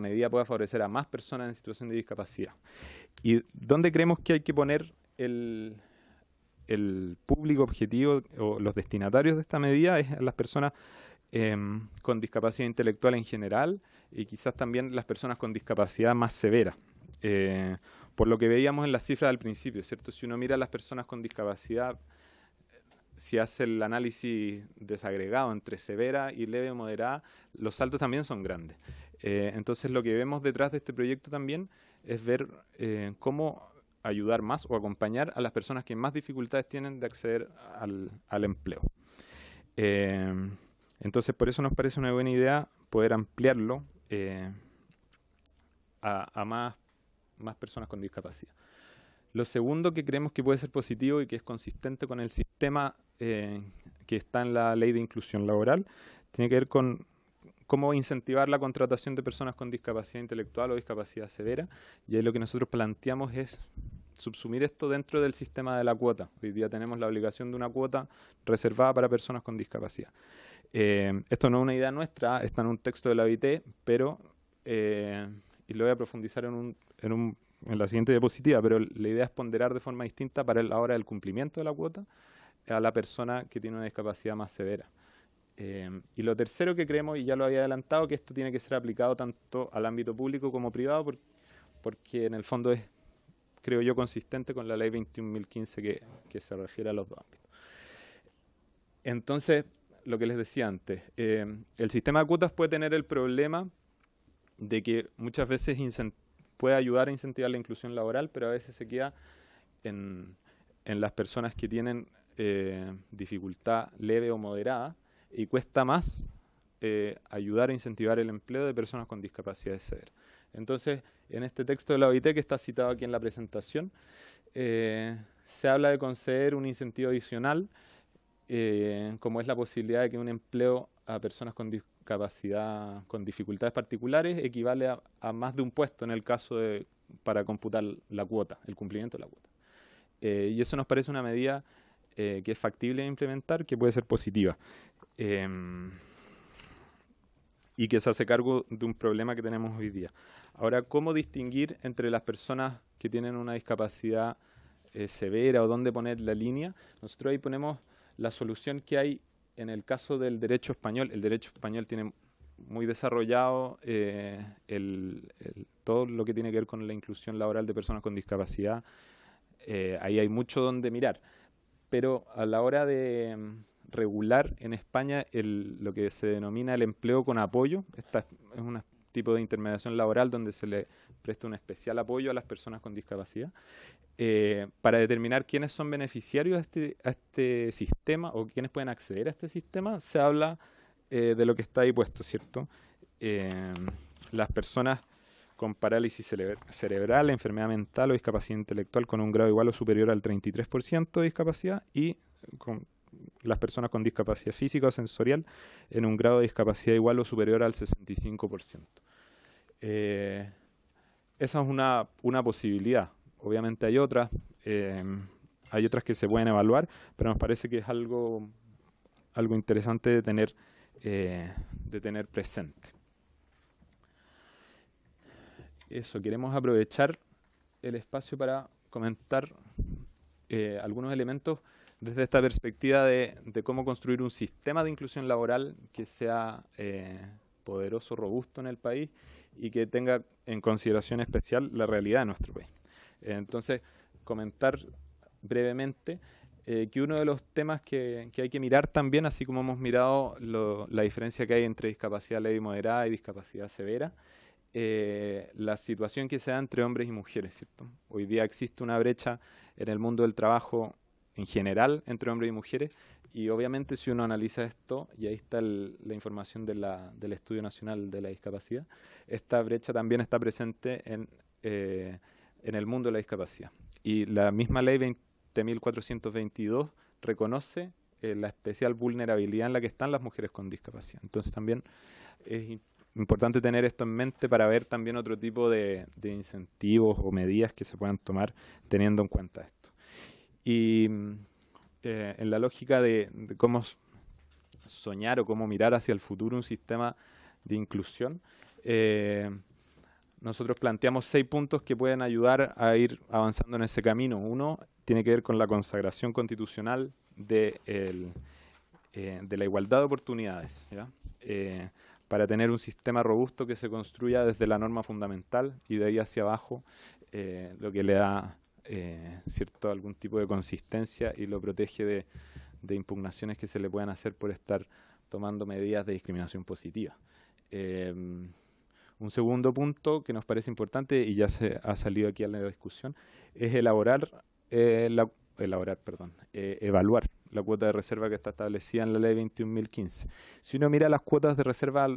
medida pueda favorecer a más personas en situación de discapacidad. ¿Y dónde creemos que hay que poner el público objetivo o los destinatarios de esta medida? Es las personas con discapacidad intelectual en general y quizás también las personas con discapacidad más severa. Por lo que veíamos en las cifras al principio, ¿cierto? Si uno mira a las personas con discapacidad, si hace el análisis desagregado entre severa y leve o moderada, los saltos también son grandes. Entonces lo que vemos detrás de este proyecto también es ver cómo ayudar más o acompañar a las personas que más dificultades tienen de acceder al empleo. Entonces por eso nos parece una buena idea poder ampliarlo a más personas con discapacidad. Lo segundo que creemos que puede ser positivo y que es consistente con el sistema que está en la Ley de Inclusión Laboral, tiene que ver con cómo incentivar la contratación de personas con discapacidad intelectual o discapacidad severa, y ahí lo que nosotros planteamos es subsumir esto dentro del sistema de la cuota. Hoy día tenemos la obligación de una cuota reservada para personas con discapacidad. Esto no es una idea nuestra, está en un texto de la OIT, pero, y lo voy a profundizar en la siguiente diapositiva, pero la idea es ponderar de forma distinta para la hora del cumplimiento de la cuota a la persona que tiene una discapacidad más severa. Y lo tercero que creemos, y ya lo había adelantado, que esto tiene que ser aplicado tanto al ámbito público como privado, porque en el fondo es, creo yo, consistente con la Ley 21.015 que se refiere a los dos ámbitos. Entonces, lo que les decía antes, el sistema de cuotas puede tener el problema de que muchas veces puede ayudar a incentivar la inclusión laboral, pero a veces se queda en las personas que tienen dificultad leve o moderada, y cuesta más ayudar a incentivar el empleo de personas con discapacidades severas. Entonces, en este texto de la OIT, que está citado aquí en la presentación, se habla de conceder un incentivo adicional, como es la posibilidad de que un empleo a personas con discapacidad, con dificultades particulares, equivale a más de un puesto en el caso para computar la cuota, el cumplimiento de la cuota. Y eso nos parece una medida que es factible de implementar, que puede ser positiva. Y que se hace cargo de un problema que tenemos hoy día. Ahora, ¿cómo distinguir entre las personas que tienen una discapacidad severa o dónde poner la línea? Nosotros ahí ponemos la solución que hay en el caso del derecho español. El derecho español tiene muy desarrollado todo lo que tiene que ver con la inclusión laboral de personas con discapacidad. Ahí hay mucho donde mirar. Pero a la hora de regular en España lo que se denomina el empleo con apoyo, esta es un tipo de intermediación laboral donde se le presta un especial apoyo a las personas con discapacidad, para determinar quiénes son beneficiarios a este sistema o quiénes pueden acceder a este sistema. Se habla de lo que está ahí puesto, ¿cierto? Las personas con parálisis cerebral, enfermedad mental o discapacidad intelectual con un grado igual o superior al 33% de discapacidad, y con las personas con discapacidad física o sensorial en un grado de discapacidad igual o superior al 65%. Esa es una posibilidad. Obviamente hay otras que se pueden evaluar, pero nos parece que es algo interesante de tener presente. Eso, queremos aprovechar el espacio para comentar algunos elementos desde esta perspectiva de cómo construir un sistema de inclusión laboral que sea poderoso, robusto en el país y que tenga en consideración especial la realidad de nuestro país. Entonces, comentar brevemente que uno de los temas que hay que mirar también, así como hemos mirado la diferencia que hay entre discapacidad leve y moderada y discapacidad severa, la situación que se da entre hombres y mujeres, ¿cierto? Hoy día existe una brecha en el mundo del trabajo en general entre hombres y mujeres, y obviamente si uno analiza esto, y ahí está la información del Estudio Nacional de la Discapacidad, esta brecha también está presente en el mundo de la discapacidad. Y la misma ley 20.422 reconoce la especial vulnerabilidad en la que están las mujeres con discapacidad. Entonces también es importante tener esto en mente para ver también otro tipo de incentivos o medidas que se puedan tomar teniendo en cuenta esto. Y en la lógica de cómo soñar o cómo mirar hacia el futuro un sistema de inclusión, nosotros planteamos 6 puntos que pueden ayudar a ir avanzando en ese camino. Uno tiene que ver con la consagración constitucional de la igualdad de oportunidades, ¿ya? Para tener un sistema robusto que se construya desde la norma fundamental y de ahí hacia abajo, lo que le da algún tipo de consistencia y lo protege de impugnaciones que se le puedan hacer por estar tomando medidas de discriminación positiva. Un segundo punto que nos parece importante, y ya se ha salido aquí a la discusión, es evaluar la cuota de reserva que está establecida en la ley 21.015. Si uno mira las cuotas de reserva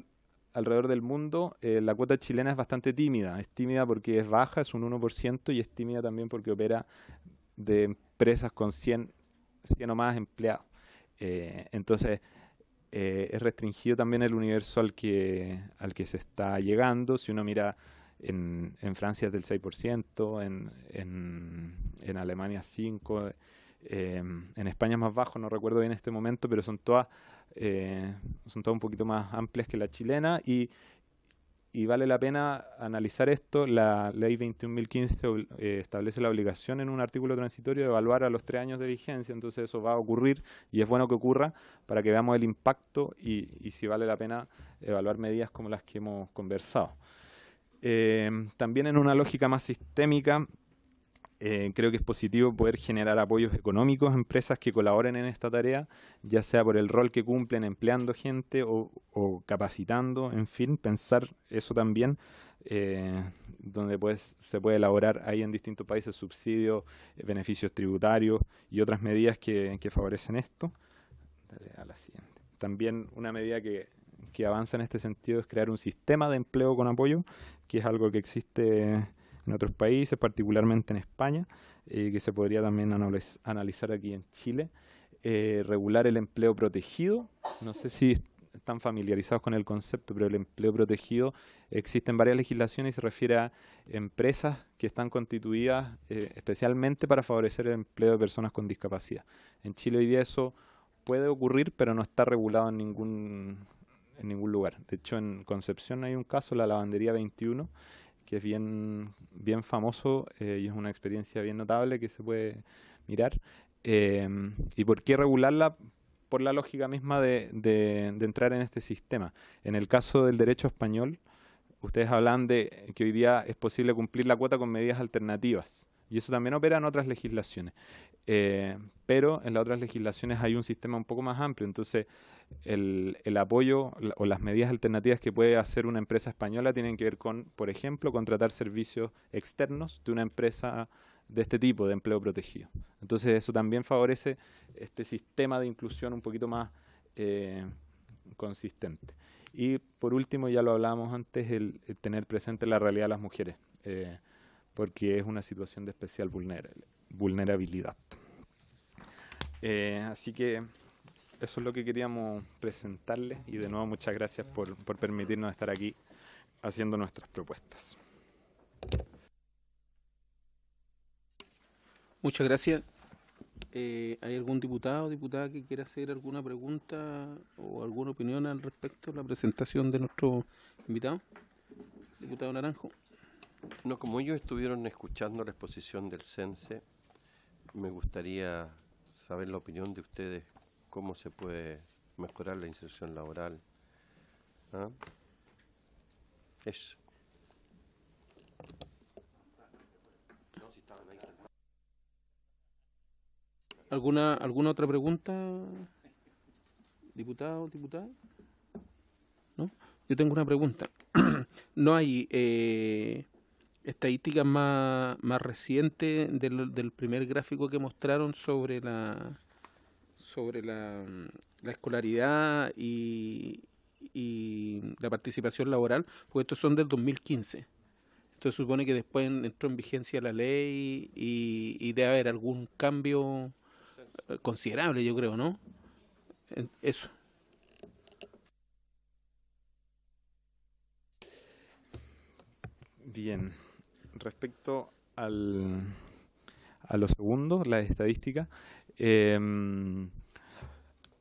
alrededor del mundo, la cuota chilena es bastante tímida. Es tímida porque es baja, es un 1%, y es tímida también porque opera de empresas con 100 o más empleados. Entonces, es restringido también el universo al que se está llegando. Si uno mira, en Francia es del 6%, en Alemania 5%, en España es más bajo, no recuerdo bien este momento, pero son todas un poquito más amplias que la chilena, y vale la pena analizar esto. La ley 21.015 establece la obligación en un artículo transitorio de evaluar a los 3 años de vigencia, entonces eso va a ocurrir y es bueno que ocurra para que veamos el impacto y si vale la pena evaluar medidas como las que hemos conversado. También en una lógica más sistémica, creo que es positivo poder generar apoyos económicos a empresas que colaboren en esta tarea, ya sea por el rol que cumplen empleando gente o capacitando, en fin, pensar eso también, donde pues se puede elaborar ahí en distintos países subsidios, beneficios tributarios y otras medidas que favorecen esto. Dale a la siguiente. También una medida que avanza en este sentido es crear un sistema de empleo con apoyo, que es algo que existe en otros países, particularmente en España, que se podría también analizar aquí en Chile. Regular el empleo protegido. No sé si están familiarizados con el concepto, pero el empleo protegido existe en varias legislaciones y se refiere a empresas que están constituidas especialmente para favorecer el empleo de personas con discapacidad. En Chile hoy día eso puede ocurrir, pero no está regulado en ningún lugar. De hecho, en Concepción hay un caso, la Lavandería 21, que es bien famoso y es una experiencia bien notable que se puede mirar. ¿Y por qué regularla? Por la lógica misma de entrar en este sistema. En el caso del derecho español, ustedes hablan de que hoy día es posible cumplir la cuota con medidas alternativas, y eso también opera en otras legislaciones. Pero en las otras legislaciones hay un sistema un poco más amplio, entonces el apoyo o las medidas alternativas que puede hacer una empresa española tienen que ver con, por ejemplo, contratar servicios externos de una empresa de este tipo de empleo protegido. Entonces eso también favorece este sistema de inclusión un poquito más consistente. Y por último, ya lo hablábamos antes, el tener presente la realidad de las mujeres, porque es una situación de especial vulnerabilidad. Así que eso es lo que queríamos presentarles, y de nuevo muchas gracias por permitirnos estar aquí haciendo nuestras propuestas. Muchas gracias. ¿Hay algún diputado o diputada que quiera hacer alguna pregunta o alguna opinión al respecto de la presentación de nuestro invitado? Diputado Naranjo. No, como ellos estuvieron escuchando la exposición del CENSE, me gustaría saber la opinión de ustedes, cómo se puede mejorar la inserción laboral. ¿Ah? Eso. ¿Alguna otra pregunta, diputado, diputada? ¿No? Yo tengo una pregunta. ¿No hay estadísticas más recientes del primer gráfico que mostraron sobre la escolaridad y la participación laboral? Porque estos son del 2015. Entonces supone que después entró en vigencia la ley y debe haber algún cambio considerable, yo creo, ¿no? Eso. Bien, respecto a lo segundo, la estadística, el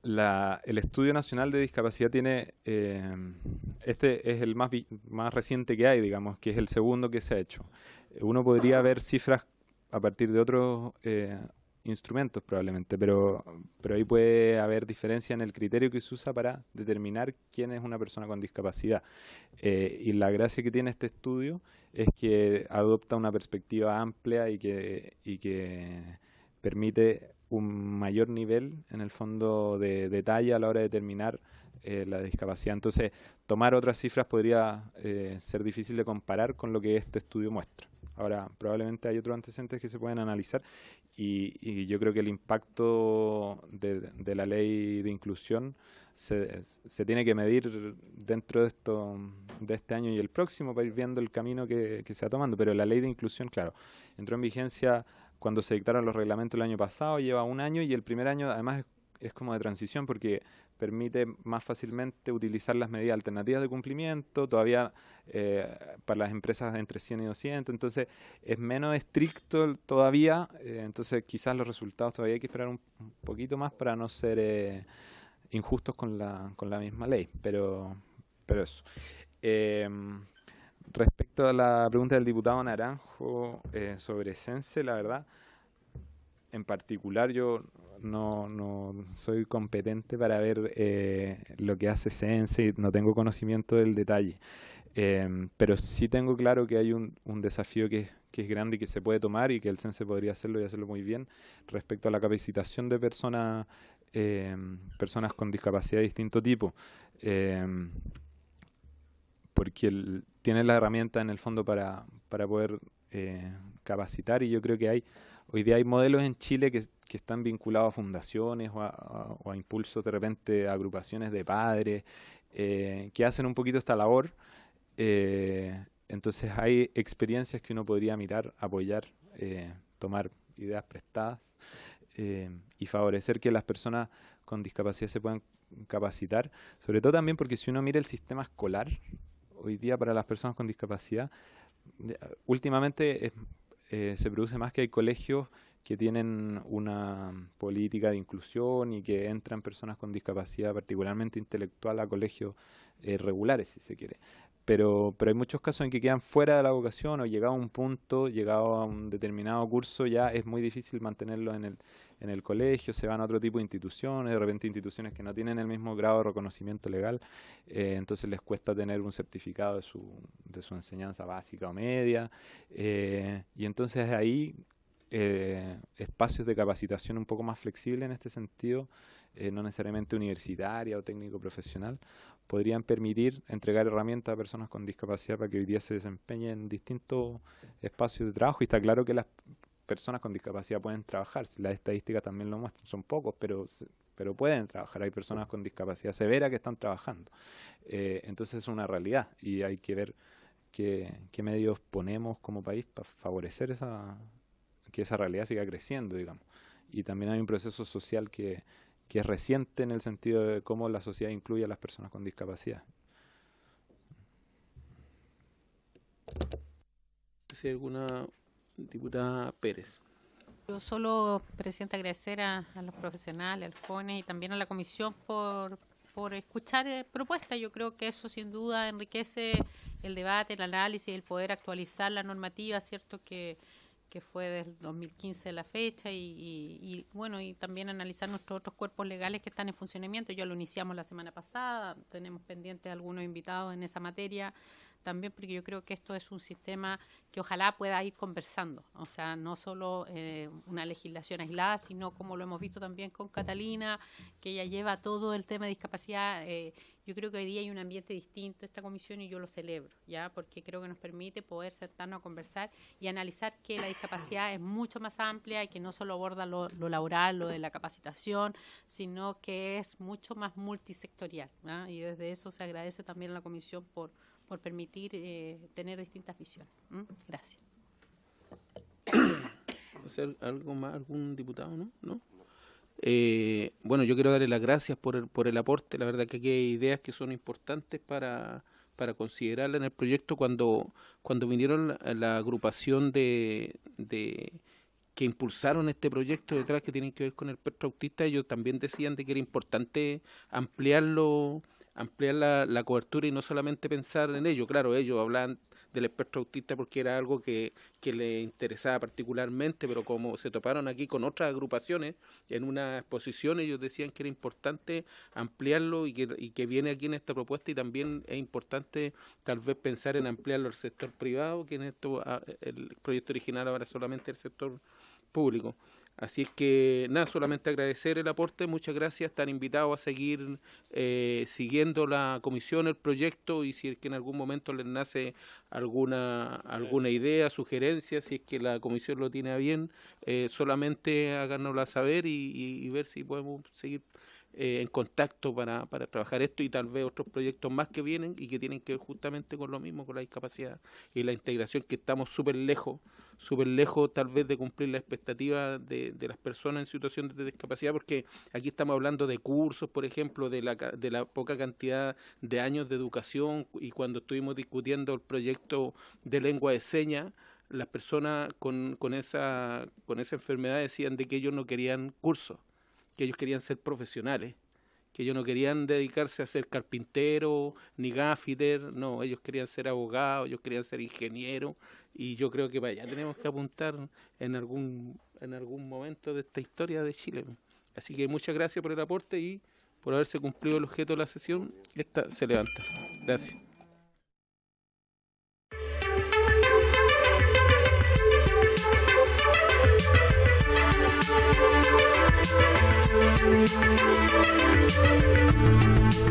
Estudio Nacional de Discapacidad tiene, este es el más reciente que hay, digamos, que es el segundo que se ha hecho. Uno podría ver cifras a partir de otros instrumentos probablemente, pero ahí puede haber diferencia en el criterio que se usa para determinar quién es una persona con discapacidad. Y la gracia que tiene este estudio es que adopta una perspectiva amplia y que permite un mayor nivel, en el fondo, de detalle a la hora de determinar la discapacidad. Entonces, tomar otras cifras podría ser difícil de comparar con lo que este estudio muestra. Ahora, probablemente hay otros antecedentes que se pueden analizar, y yo creo que el impacto de la ley de inclusión se tiene que medir dentro de este año y el próximo para ir viendo el camino que se va tomando. Pero la ley de inclusión, claro, entró en vigencia cuando se dictaron los reglamentos el año pasado, lleva un año, y el primer año además es como de transición porque permite más fácilmente utilizar las medidas alternativas de cumplimiento, todavía para las empresas de entre 100 y 200, entonces es menos estricto todavía, entonces quizás los resultados todavía hay que esperar un poquito más para no ser injustos con la misma ley, pero eso. Respecto a la pregunta del diputado Naranjo sobre Sense, la verdad, en particular yo no soy competente para ver lo que hace Sense y no tengo conocimiento del detalle. Pero sí tengo claro que hay un desafío que es grande y que se puede tomar y que el Sense podría hacerlo y hacerlo muy bien respecto a la capacitación de personas con discapacidad de distinto tipo. Porque tiene la herramienta en el fondo para poder capacitar, y yo creo que hoy día hay modelos en Chile que están vinculados a fundaciones o a impulsos, de repente a agrupaciones de padres que hacen un poquito esta labor. Entonces hay experiencias que uno podría mirar, apoyar, tomar ideas prestadas y favorecer que las personas con discapacidad se puedan capacitar, sobre todo también porque si uno mira el sistema escolar hoy día para las personas con discapacidad, últimamente se produce más que hay colegios que tienen una política de inclusión y que entran personas con discapacidad particularmente intelectual a colegios regulares, si se quiere. Pero hay muchos casos en que quedan fuera de la vocación, o llegado a un punto, llegado a un determinado curso, ya es muy difícil mantenerlos en el colegio, se van a otro tipo de instituciones, de repente instituciones que no tienen el mismo grado de reconocimiento legal, entonces les cuesta tener un certificado de su enseñanza básica o media, y entonces ahí espacios de capacitación un poco más flexibles en este sentido, no necesariamente universitaria o técnico profesional, podrían permitir entregar herramientas a personas con discapacidad para que hoy día se desempeñen en distintos espacios de trabajo. Y está claro que las personas con discapacidad pueden trabajar, las estadísticas también lo muestran, son pocos, pero pueden trabajar. Hay personas con discapacidad severa que están trabajando. Entonces es una realidad y hay que ver qué medios ponemos como país para favorecer que esa realidad siga creciendo, digamos. Y también hay un proceso social que es reciente en el sentido de cómo la sociedad incluye a las personas con discapacidad. ¿Si alguna diputada Pérez? Yo solo, Presidenta, agradecer a los profesionales, a los jóvenes y también a la comisión por escuchar propuestas. Yo creo que eso sin duda enriquece el debate, el análisis, el poder actualizar la normativa, ¿cierto?, que fue del 2015 la fecha y bueno, y también analizar nuestros otros cuerpos legales que están en funcionamiento. Ya lo iniciamos la semana pasada, tenemos pendientes algunos invitados en esa materia también, porque yo creo que esto es un sistema que ojalá pueda ir conversando, o sea, no solo una legislación aislada, sino como lo hemos visto también con Catalina, que ella lleva todo el tema de discapacidad. Yo creo que hoy día hay un ambiente distinto a esta comisión y yo lo celebro, ya, porque creo que nos permite poder sentarnos a conversar y analizar que la discapacidad es mucho más amplia y que no solo aborda lo laboral, lo de la capacitación, sino que es mucho más multisectorial, ¿no? Y desde eso se agradece también a la comisión por permitir tener distintas visiones. Gracias. ¿Algo más? ¿Algún diputado? ¿No? Bueno, yo quiero darle las gracias por el aporte. La verdad que aquí hay ideas que son importantes para considerarla en el proyecto. Cuando vinieron la agrupación de que impulsaron este proyecto detrás, que tienen que ver con el espectro autista, ellos también decían de que era importante ampliar la cobertura y no solamente pensar en ello. Claro, ellos hablaban del espectro autista porque era algo que les interesaba particularmente, pero como se toparon aquí con otras agrupaciones en una exposición, ellos decían que era importante ampliarlo y que viene aquí en esta propuesta, y también es importante tal vez pensar en ampliarlo al sector privado, que en esto el proyecto original ahora solamente el sector público. Así es que, nada, solamente agradecer el aporte, muchas gracias, están invitados a seguir siguiendo la comisión, el proyecto, y si es que en algún momento les nace alguna idea, sugerencia, si es que la comisión lo tiene a bien, solamente háganosla saber y ver si podemos seguir en contacto para trabajar esto y tal vez otros proyectos más que vienen y que tienen que ver justamente con lo mismo, con la discapacidad y la integración, que estamos súper lejos tal vez de cumplir la expectativa de las personas en situación de discapacidad, porque aquí estamos hablando de cursos, por ejemplo, de la poca cantidad de años de educación, y cuando estuvimos discutiendo el proyecto de lengua de señas, las personas con esa enfermedad decían de que ellos no querían cursos, que ellos querían ser profesionales, que ellos no querían dedicarse a ser carpintero ni gaffiter, no, ellos querían ser abogados, ellos querían ser ingenieros, y yo creo que para allá tenemos que apuntar en algún momento de esta historia de Chile. Así que muchas gracias por el aporte y por haberse cumplido el objeto de la sesión. Esta se levanta. Gracias. Thank you.